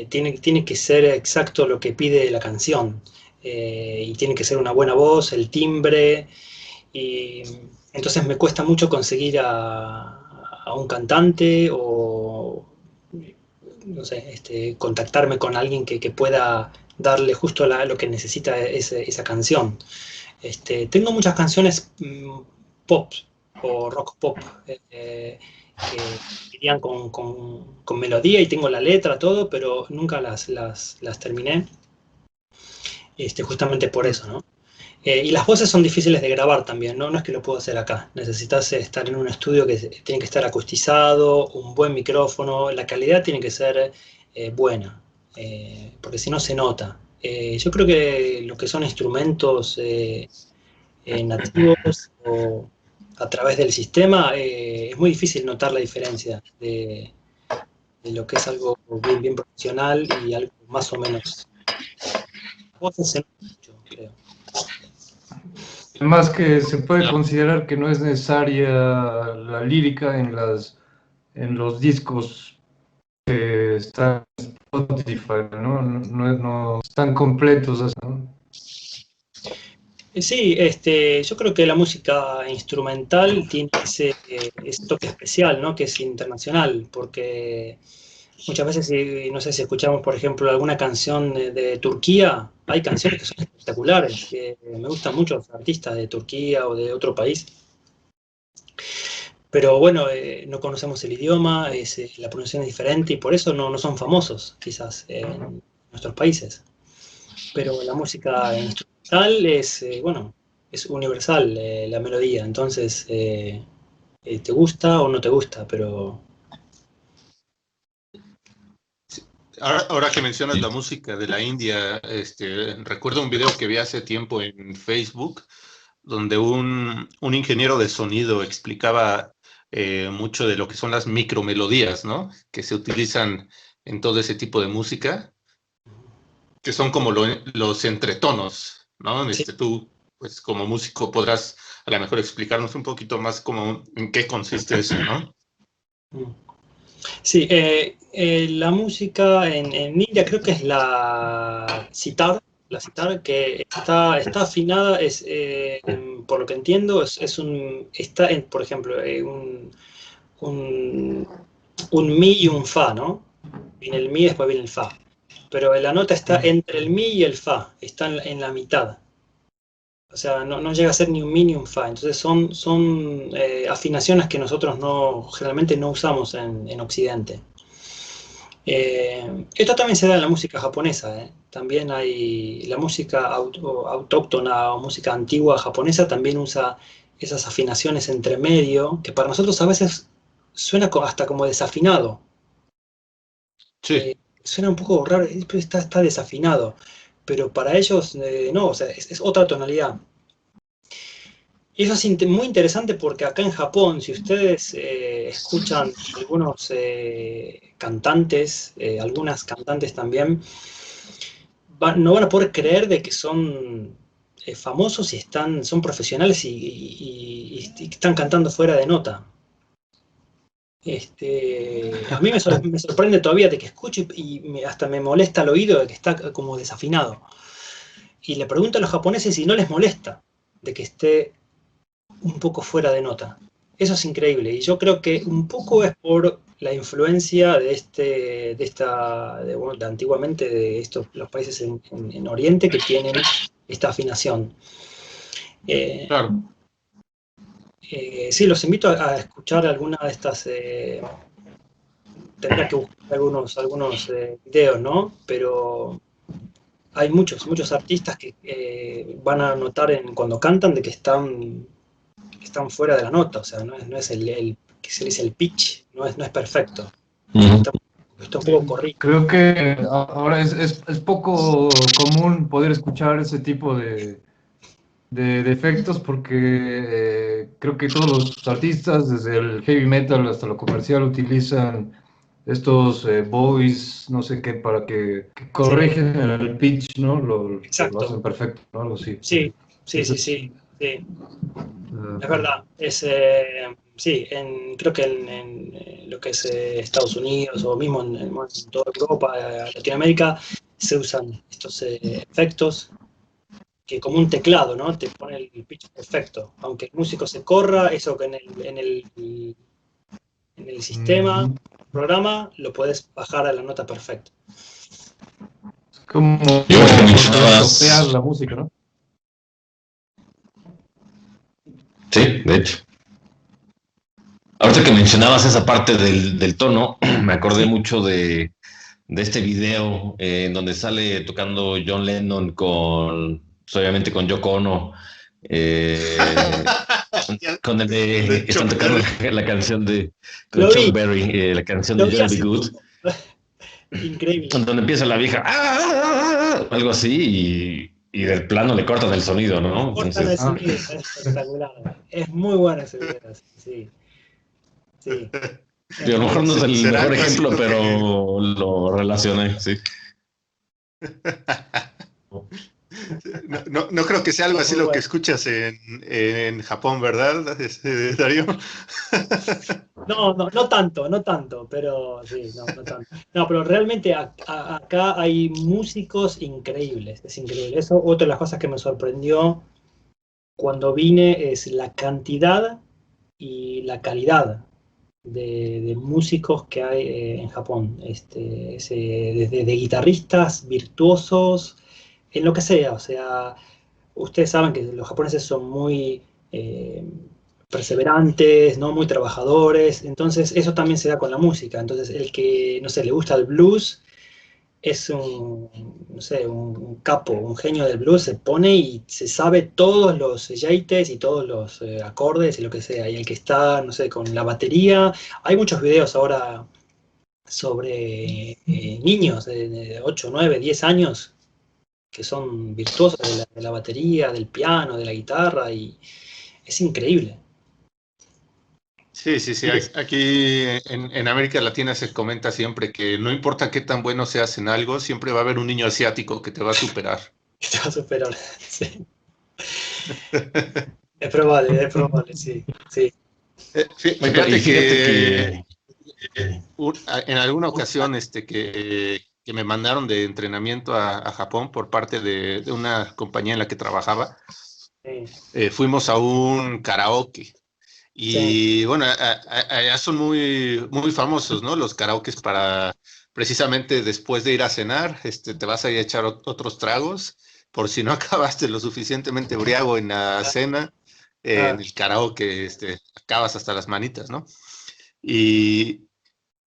Tiene que ser exacto lo que pide la canción. Y tiene que ser una buena voz, el timbre. Y entonces me cuesta mucho conseguir a un cantante o, no sé, contactarme con alguien que pueda darle justo lo que necesita esa canción. Tengo muchas canciones pop o rock pop que irían con melodía y tengo la letra, todo, pero nunca las terminé, justamente por eso, ¿no? Y las voces son difíciles de grabar también, ¿no? No es que lo puedo hacer acá. Necesitas estar en un estudio que tiene que estar acustizado, un buen micrófono, la calidad tiene que ser buena, porque si no se nota. Yo creo que lo que son instrumentos nativos o a través del sistema, es muy difícil notar la diferencia de lo que es algo bien profesional y algo más o menos. Las voces se notan mucho, creo. Además que se puede considerar que no es necesaria la lírica en los discos que están en Spotify, ¿no? No están completos, ¿no? Sí, yo creo que la música instrumental tiene ese toque especial, ¿no? Que es internacional, porque muchas veces, no sé si escuchamos, por ejemplo, alguna canción de Turquía, hay canciones que son espectaculares, que me gustan mucho los artistas de Turquía o de otro país, pero bueno, no conocemos el idioma, la pronunciación es diferente y por eso no son famosos, quizás, en nuestros países. Pero la música instrumental bueno, es universal, la melodía, entonces te gusta o no te gusta, pero... Ahora que mencionas la música de la India, recuerdo un video que vi hace tiempo en Facebook, donde un ingeniero de sonido explicaba mucho de lo que son las micromelodías, ¿no? Que se utilizan en todo ese tipo de música, que son como los entretonos, ¿no? Sí. Tú, pues como músico, podrás a lo mejor explicarnos un poquito más cómo, en qué consiste eso, ¿no? Sí, la música en India creo que es la sitar que está afinada, por lo que entiendo, está en, por ejemplo, un, un mi y un fa, ¿no? Viene el mi, después viene el fa. Pero la nota está entre el mi y el fa, está en la mitad. O sea, no llega a ser ni un mi ni un fa. Entonces son afinaciones que nosotros generalmente no usamos en Occidente. Esto también se da en la música japonesa, ¿eh? También hay la música autóctona o música antigua japonesa también usa esas afinaciones entre medio, que para nosotros a veces suena hasta como desafinado. Sí. Suena un poco raro, pero está desafinado. Pero para ellos no, o sea, es otra tonalidad. Y eso es muy interesante porque acá en Japón, si ustedes escuchan algunos cantantes, algunas cantantes también, no van a poder creer de que son famosos y son profesionales y están cantando fuera de nota. A mí me sorprende todavía de que escucho y hasta me molesta el oído de que está como desafinado. Y le pregunto a los japoneses si no les molesta de que esté un poco fuera de nota. Eso es increíble. Y yo creo que un poco es por la influencia bueno, de antiguamente de los países en Oriente que tienen esta afinación. Claro. Sí, los invito a escuchar alguna de estas. Tendría que buscar algunos videos, ¿no? Pero hay muchos artistas que van a notar cuando cantan de que están fuera de la nota, o sea, no es el que se dice el pitch, no es perfecto. Está un poco corrido. Creo que ahora es poco común poder escuchar ese tipo de efectos porque creo que todos los artistas, desde el heavy metal hasta lo comercial, utilizan estos voice, no sé qué, para que corrigen el pitch, ¿no? Lo Exacto. hacen perfecto, ¿no? Algo así. Sí. Es verdad. Sí, creo que en lo que es Estados Unidos o mismo en toda Europa, Latinoamérica, se usan estos efectos que como un teclado, ¿no? Te pone el pitch perfecto. Aunque el músico se corra, eso que en el sistema, programa, lo puedes bajar a la nota perfecta. Es como mencionabas la música, ¿no? Sí, de hecho. Ahorita que mencionabas esa parte del tono, me acordé mucho de este video en donde sale tocando John Lennon pues, obviamente con Yoko Ono, con el de, están tocando la canción de Chuck Berry, la canción de Johnny B. Good. Increíble. Donde empieza la vieja, algo así, y del plano le cortan el sonido, ¿no? Cortan el sonido, es espectacular. Es muy bueno ese video, sí. Sí. A lo mejor no es el mejor ejemplo, pero lo relacioné, sí. No creo que sea algo así lo que escuchas en Japón, ¿verdad, Darío? No tanto, pero sí, no tanto. No, pero realmente acá hay músicos increíbles, es increíble. Eso, otra de las cosas que me sorprendió cuando vine es la cantidad y la calidad de músicos que hay en Japón. Desde guitarristas, virtuosos, en lo que sea. O sea, ustedes saben que los japoneses son muy perseverantes, ¿no? Muy trabajadores. Entonces, eso también se da con la música. Entonces, el que, no sé, le gusta el blues, es no sé, un capo, un genio del blues, se pone y se sabe todos los yeites y todos los acordes y lo que sea. Y el que está, no sé, con la batería. Hay muchos videos ahora sobre niños de 8, 9, 10 años que son virtuosos de la batería, del piano, de la guitarra, y es increíble. Sí. Aquí en América Latina se comenta siempre que no importa qué tan bueno seas en algo, siempre va a haber un niño asiático que te va a superar. Que te va a superar, sí. Es probable, sí. Fíjate que en alguna ocasión que me mandaron de entrenamiento a Japón por parte de una compañía en la que trabajaba, fuimos a un karaoke. Y bueno, allá son muy, muy famosos, ¿no? Los karaokes para precisamente después de ir a cenar, te vas a ir a echar otros tragos, por si no acabaste lo suficientemente briago en la cena, en el karaoke, acabas hasta las manitas, ¿no? Y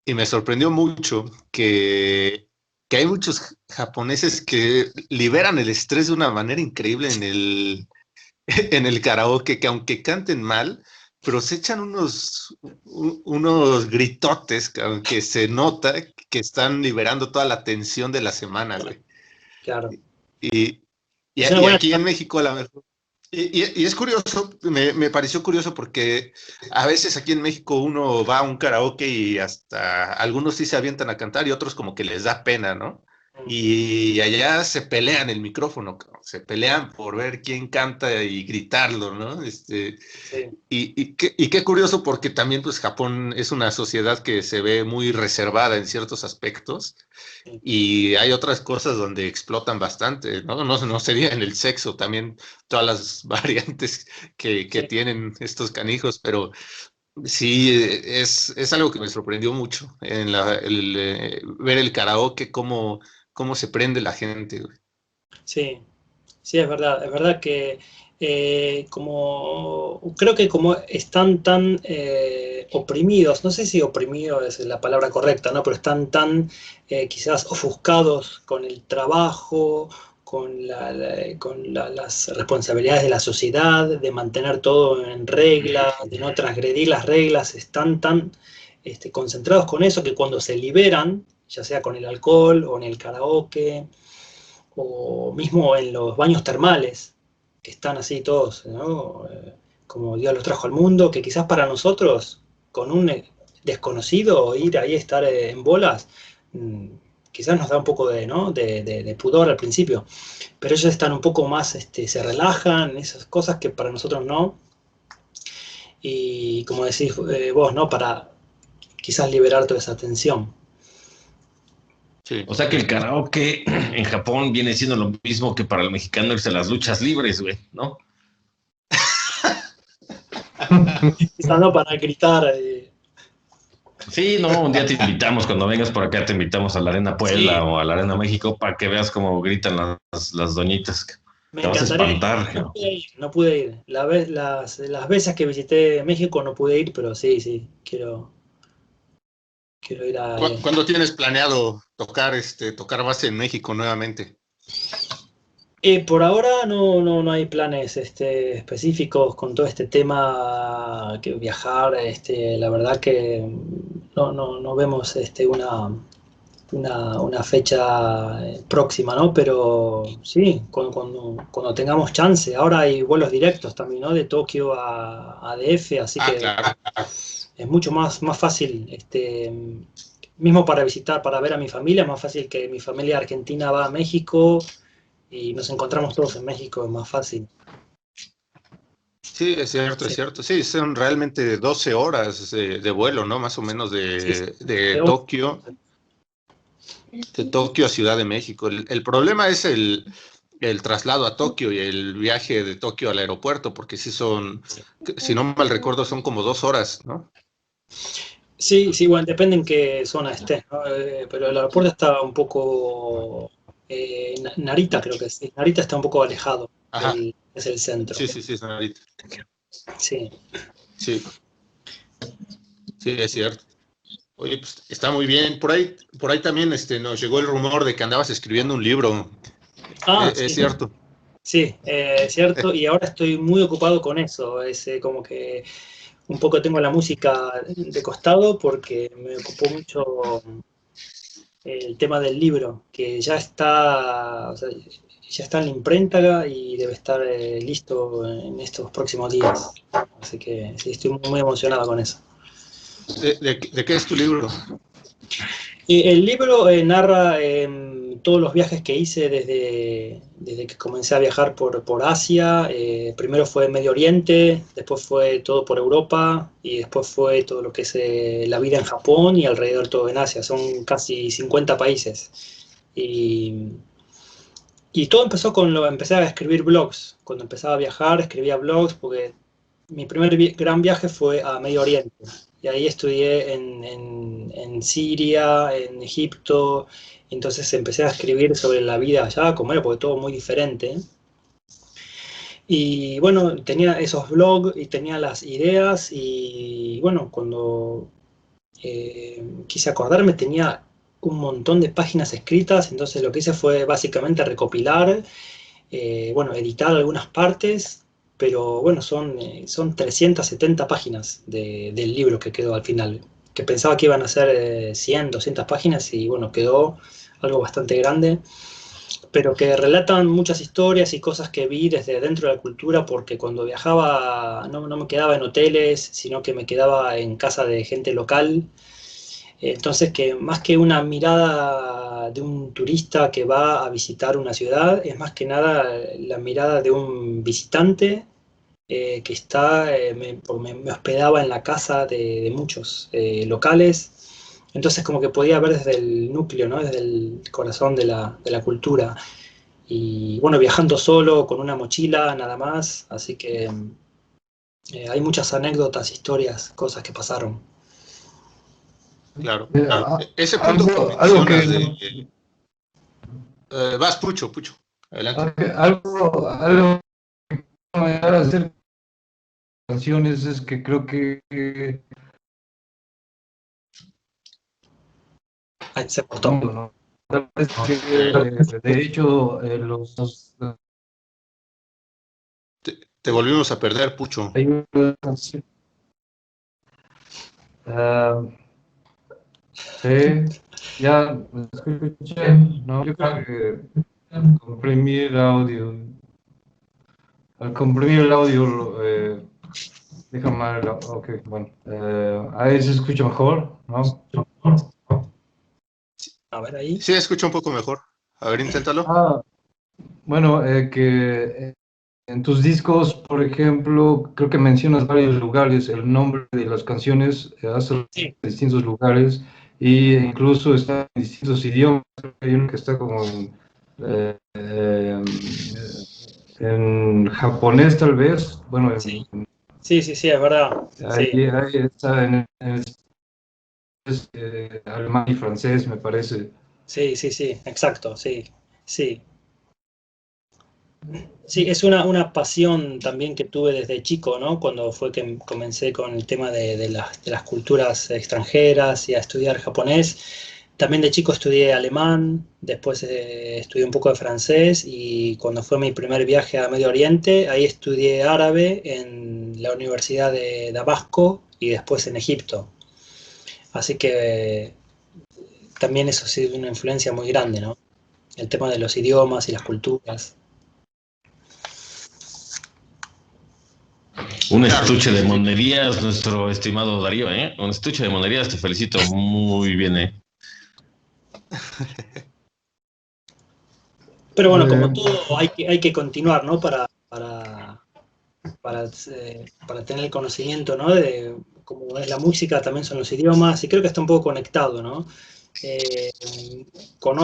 me sorprendió mucho que hay muchos japoneses que liberan el estrés de una manera increíble en el karaoke, que aunque canten mal, pero se echan unos gritotes que se nota que están liberando toda la tensión de la semana, güey. Claro. Y aquí en México a lo mejor. Y es curioso, me pareció curioso porque a veces aquí en México uno va a un karaoke y hasta algunos sí se avientan a cantar y otros como que les da pena, ¿no? Y allá se pelean el micrófono, se pelean por ver quién canta y gritarlo, ¿no? Sí. Y qué curioso porque también pues Japón es una sociedad que se ve muy reservada en ciertos aspectos y hay otras cosas donde explotan bastante, ¿no? No sería en el sexo, también todas las variantes que tienen estos canijos, pero Sí, es algo que me sorprendió mucho en ver el karaoke, cómo se prende la gente, güey. Sí, sí, es verdad que creo que como están tan oprimidos, no sé si oprimido es la palabra correcta, ¿no? Pero están tan quizás ofuscados con el trabajo, con las responsabilidades de la sociedad, de mantener todo en regla, de no transgredir las reglas, están tan concentrados con eso que cuando se liberan, ya sea con el alcohol o en el karaoke, o mismo en los baños termales, que están así todos, ¿no? Como Dios los trajo al mundo, que quizás para nosotros, con un desconocido, ir ahí a estar en bolas, mm, quizás nos da un poco de, ¿no? de pudor al principio, pero ellos están un poco más, se relajan, esas cosas que para nosotros no, y como decís vos, ¿no? Para quizás liberar toda esa tensión. Sí. O sea que el karaoke en Japón viene siendo lo mismo que para el mexicano irse a las luchas libres, güey, ¿no? Quizás no para gritar. Sí, no, un día te invitamos, cuando vengas por acá te invitamos a la Arena Puebla Sí, o a la Arena México para que veas cómo gritan las doñitas. me Te vas a encantaría ir. espantar. No pude ir, no pude ir. Las veces que visité México no pude ir, pero sí, sí, quiero ir a... ¿Cuándo tienes planeado tocar base en México nuevamente? Por ahora no hay planes específicos con todo este tema que viajar. La verdad que no vemos una fecha próxima, ¿no? Pero sí, cuando tengamos chance. Ahora hay vuelos directos también, ¿no? De Tokio a DF, así Ah, que claro. es mucho más fácil, mismo para visitar, para ver a mi familia, es más fácil que mi familia argentina va a México y nos encontramos todos en México, es más fácil. Sí, es cierto, es Sí, cierto. Sí, son realmente 12 horas de vuelo, ¿no? Más o menos sí, sí. de Tokio, a Ciudad de México. El problema es el traslado a Tokio y el viaje de Tokio al aeropuerto, porque sí si no mal recuerdo, son como 2 horas, ¿no? Sí, sí, bueno, depende en qué zona estés, ¿no? Pero el aeropuerto está un poco... Narita creo que sí. Narita está un poco alejado Ajá. es el centro. Sí, sí, sí, señorita. Sí. Sí, sí, es cierto. Oye, pues está muy bien. Por ahí también nos llegó el rumor de que andabas escribiendo un libro. Ah, Es sí. cierto. Sí, cierto, y ahora estoy muy ocupado con eso, es como que un poco tengo la música de costado porque me ocupó mucho el tema del libro, que ya está, o sea, ya está en la imprenta y debe estar listo en estos próximos días. Así que sí, estoy muy emocionado con eso. ¿De qué es tu libro? El libro narra todos los viajes que hice desde que comencé a viajar por Asia. Primero fue Medio Oriente, después fue todo por Europa y después fue todo lo que es la vida en Japón y alrededor todo en Asia. Son casi 50 países. Y, y todo empezó empecé a escribir blogs. Cuando empezaba a viajar, escribía blogs porque mi primer gran viaje fue a Medio Oriente. Y ahí estudié en Siria, en Egipto. Entonces empecé a escribir sobre la vida allá, como era, porque todo muy diferente. Y bueno, tenía esos blogs y tenía las ideas. Y bueno, cuando quise acordarme, tenía un montón de páginas escritas. Entonces lo que hice fue básicamente recopilar, bueno, editar algunas partes, pero bueno, son 370 páginas del libro que quedó al final, que pensaba que iban a ser 100, 200 páginas y bueno, quedó algo bastante grande, pero que relatan muchas historias y cosas que vi desde dentro de la cultura, porque cuando viajaba no me quedaba en hoteles, sino que me quedaba en casa de gente local. Entonces, que más que una mirada de un turista que va a visitar una ciudad, es más que nada la mirada de un visitante que me hospedaba en la casa de muchos locales. Entonces, como que podía ver desde el núcleo, ¿no? Desde el corazón de la cultura. Y bueno, viajando solo, con una mochila nada más, así que Hay muchas anécdotas, historias, cosas que pasaron. Claro. Ah, Ese punto que algo mencionas que, de... vas, Pucho, adelante. algo que me da a hacer canciones es que creo que Ahí se cortó. ¿no? Es que, de hecho, Te volvimos a perder, Pucho. hay unas, ah, sí, ya me escuchan, ¿no? Yo creo que comprimir el audio, al comprimir el audio, deja mal, ok, bueno, ahí se escucha mejor, ¿no? A ver ahí. Sí, escucha un poco mejor. A ver, inténtalo. Ah, bueno, que en tus discos, por ejemplo, creo que mencionas varios lugares, el nombre de las canciones hace Sí. distintos lugares e incluso está en distintos idiomas. Hay uno que está como en japonés tal vez, bueno, Sí, sí, sí, sí, es verdad. Sí, ahí está alemán y francés, me parece. sí, sí, sí, exacto, sí, sí. Sí, es una pasión también que tuve desde chico, ¿no? Cuando fue que comencé con el tema de las culturas extranjeras y a estudiar japonés. También de chico estudié alemán, después estudié un poco de francés y cuando fue mi primer viaje a Medio Oriente, ahí estudié árabe en la Universidad de Damasco y después en Egipto. Así que también eso ha sido una influencia muy grande, ¿no? El tema de los idiomas y las culturas. Un Claro, estuche sí, de sí, sí. monerías, nuestro estimado Darío, ¿eh? Un estuche de monerías, te felicito muy bien, ¿eh? Pero bueno, como Eh, todo, hay que continuar, ¿no? Para tener el conocimiento, ¿no? De cómo es la música, también son los idiomas, y creo que está un poco conectado, ¿no? Eh, con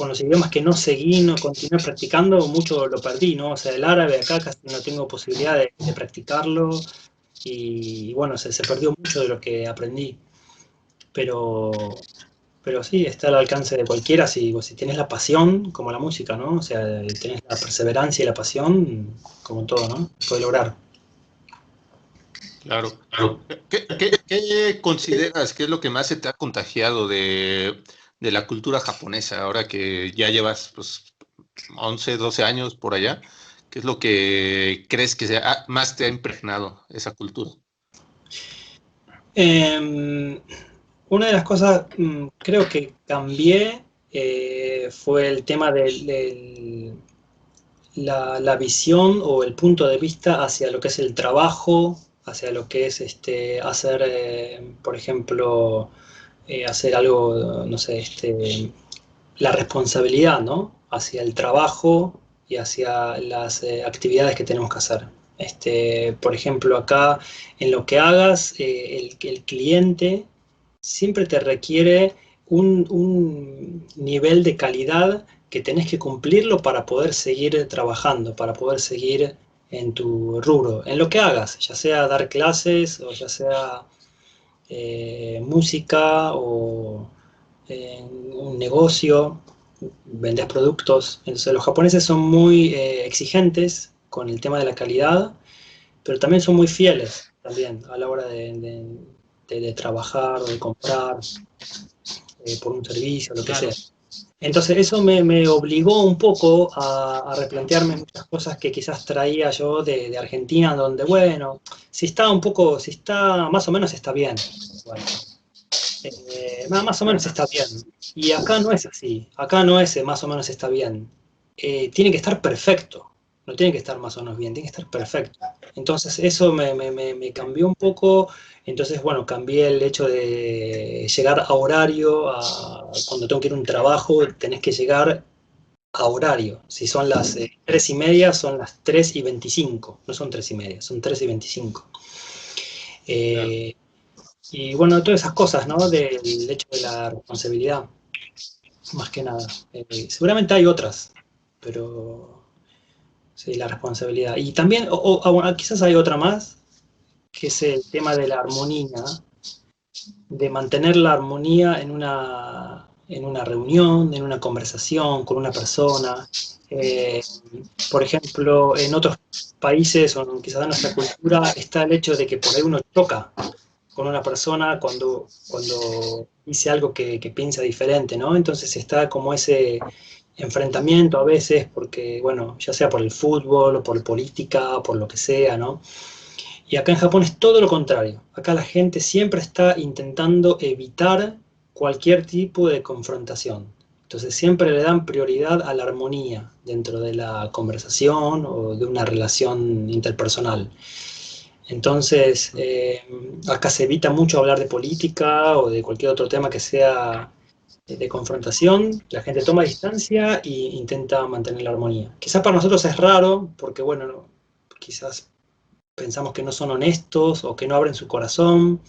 los idiomas que no seguí, no continué practicando, mucho lo perdí, ¿no? O sea, el árabe acá casi no tengo posibilidad de practicarlo, y bueno, se perdió mucho de lo que aprendí. Pero, pero sí, está al alcance de cualquiera si tienes la pasión, como la música, ¿no? O sea, tenés la perseverancia y la pasión, como todo, ¿no? Puede lograr. Claro. ¿Qué consideras que es lo que más se te ha contagiado de la cultura japonesa ahora que ya llevas pues 11, 12 años por allá? ¿Qué es lo que crees que más te ha impregnado esa cultura? Eh, una de las cosas creo que cambié fue el tema la visión o el punto de vista hacia lo que es el trabajo, hacia lo que es hacer, por ejemplo, hacer algo, no sé, la responsabilidad, ¿no? Hacia el trabajo y hacia las actividades que tenemos que hacer. Por ejemplo, acá en lo que hagas, el cliente siempre te requiere un nivel de calidad que tenés que cumplirlo para poder seguir trabajando, para poder seguir en tu rubro, en lo que hagas, ya sea dar clases o ya sea música o un negocio, vender productos. Entonces los japoneses son muy exigentes con el tema de la calidad, pero también son muy fieles también a la hora de trabajar o de comprar por un servicio, lo que Claro, sea. Entonces eso me obligó un poco a replantearme muchas cosas que quizás traía yo de Argentina, donde, bueno, si está un poco, si está más o menos está bien. Bueno, más o menos está bien. Y acá no es así. Acá no es más o menos está bien. Tiene que estar perfecto. No tiene que estar más o menos bien, tiene que estar perfecto. Entonces eso me cambió un poco. Entonces, bueno, cambié el hecho de llegar a horario. Cuando tengo que ir a un trabajo, tenés que llegar a horario. Si son las 3:30, son las 3:25. No son 3:30, son 3:25. claro. Eh, y bueno, todas esas cosas, ¿no? Del hecho de la responsabilidad, más que nada. Seguramente hay otras, pero sí, la responsabilidad. Y también, quizás hay otra más, que es el tema de la armonía, de mantener la armonía en una reunión, en una conversación con una persona. Por ejemplo, en otros países, o quizás en nuestra cultura, está el hecho de que por ahí uno choca con una persona cuando dice algo que piensa diferente, ¿no? Entonces está como ese enfrentamiento a veces, porque, bueno, ya sea por el fútbol, o por política, o por lo que sea, ¿no? Y acá en Japón es todo lo contrario. Acá la gente siempre está intentando evitar cualquier tipo de confrontación. Entonces siempre le dan prioridad a la armonía dentro de la conversación o de una relación interpersonal. Entonces, acá se evita mucho hablar de política o de cualquier otro tema que sea de confrontación. La gente toma distancia e intenta mantener la armonía. Quizás para nosotros es raro, porque bueno, quizás pensamos que no son honestos o que no abren su corazón,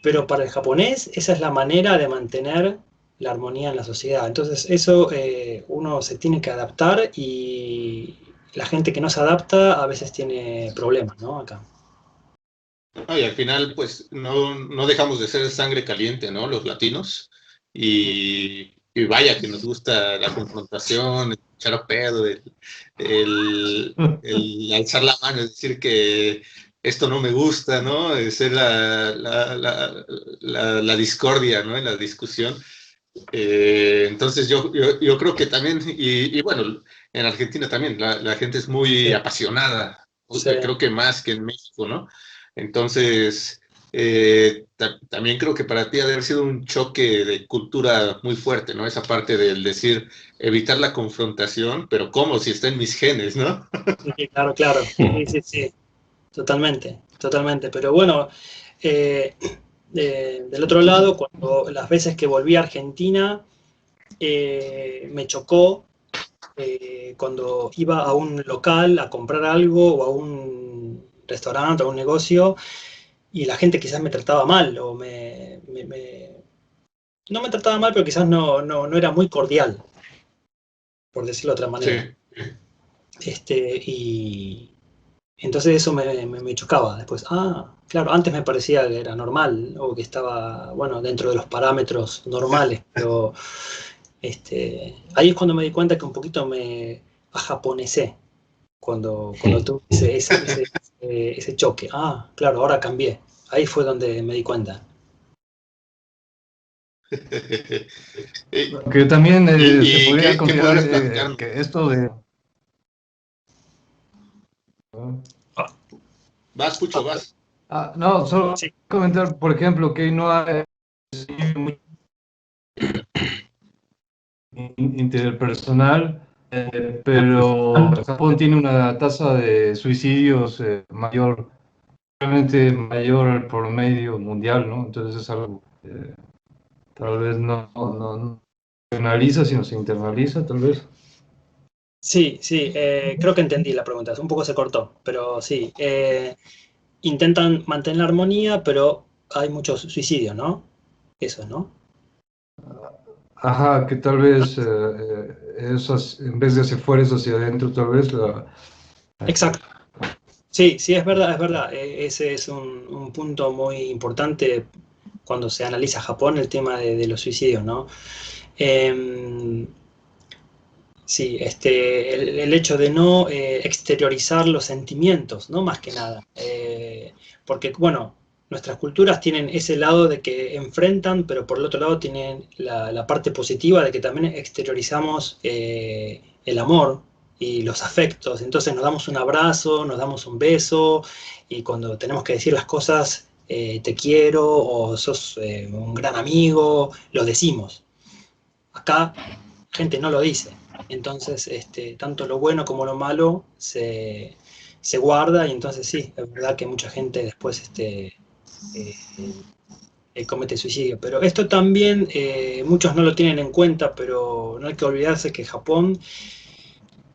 pero para el japonés esa es la manera de mantener la armonía en la sociedad. Entonces eso uno se tiene que adaptar, y la gente que no se adapta a veces tiene problemas, ¿no? Acá. No, y al final, pues, no dejamos de ser sangre caliente, ¿no? Los latinos. Y vaya que nos gusta la confrontación, el echar a pedo, el alzar la mano, es decir que esto no me gusta, ¿no? Es ser la discordia, ¿no? En la discusión. Entonces yo creo que también, y bueno, en Argentina también, la gente es muy Sí. apasionada, Sí. creo que más que en México, ¿no? Entonces, también creo que para ti ha de haber sido un choque de cultura muy fuerte, ¿no? Esa parte del decir, evitar la confrontación, pero ¿cómo? Si está en mis genes, ¿no? Sí, claro, claro. Sí, sí, sí. Totalmente, totalmente. Pero bueno, del otro lado, cuando las veces que volví a Argentina, me chocó cuando iba a un local a comprar algo, o a un restaurante, o a un negocio, y la gente quizás me trataba mal, o no me trataba mal, pero quizás no era muy cordial, por decirlo de otra Sí. manera. Y entonces eso me chocaba. Después, claro, antes me parecía que era normal, o que estaba, bueno, dentro de los parámetros normales, pero ahí es cuando me di cuenta que un poquito me ajaponesé, cuando tuve ese choque. Claro, ahora cambié. Ahí fue donde me di cuenta. Que también se ¿Y podría qué considerar podrías platicarnos? que esto de... Vas, Pucho, vas. no, solo Sí, comentar, por ejemplo, que no hay interpersonal, pero Japón tiene una tasa de suicidios mayor, realmente mayor al promedio mundial, ¿no? Entonces es algo tal vez no se analiza, sino se internaliza, tal vez. sí, sí, creo que entendí la pregunta. Un poco se cortó, pero sí. Intentan mantener la armonía, pero hay muchos suicidios, ¿no? Eso, ¿no? Ajá, que tal vez esas, en vez de hacia afuera, es hacia adentro, tal vez Exacto. Sí, sí, es verdad, es verdad. Ese es un punto muy importante cuando se analiza Japón, el tema de los suicidios, ¿no? Em, sí, el hecho de no exteriorizar los sentimientos, ¿no? Más que nada. Porque, bueno, nuestras culturas tienen ese lado de que enfrentan, pero por el otro lado tienen la parte positiva de que también exteriorizamos el amor y los afectos. Entonces nos damos un abrazo, nos damos un beso, y cuando tenemos que decir las cosas, te quiero, o sos un gran amigo, lo decimos. Acá la gente no lo dice. Entonces, tanto lo bueno como lo malo se guarda, y entonces sí, es verdad que mucha gente después eh, comete suicidio. Pero esto también muchos no lo tienen en cuenta, pero no hay que olvidarse que Japón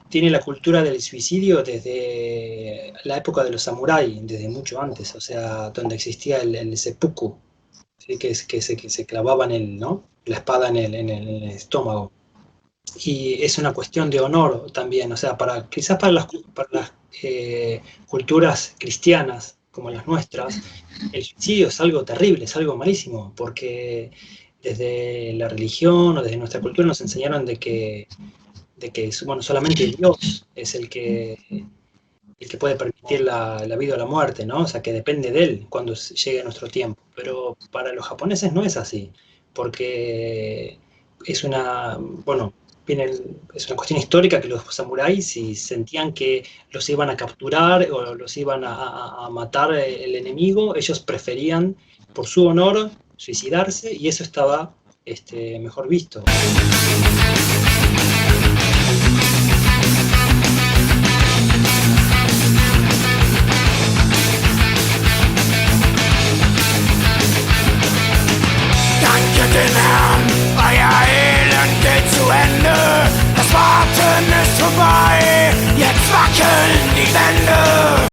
tiene la cultura del suicidio desde la época de los samuráis, desde mucho antes, o sea, donde existía el seppuku, ¿sí? Que se clavaban ¿no? La espada en el estómago. Y es una cuestión de honor también, o sea, quizás para las culturas cristianas como las nuestras, el suicidio es algo terrible, es algo malísimo, porque desde la religión o desde nuestra cultura nos enseñaron de que bueno, solamente Dios es el que puede permitir la vida o la muerte, ¿no? O sea, que depende de él cuando llegue nuestro tiempo. Pero para los japoneses no es así, porque es una cuestión histórica que los samuráis, si sentían que los iban a capturar o los iban a matar el enemigo, ellos preferían, por su honor, suicidarse, y eso estaba mejor visto. Den Herrn, euer Elend geht zu Ende. Das Warten ist vorbei, jetzt wackeln die Wände.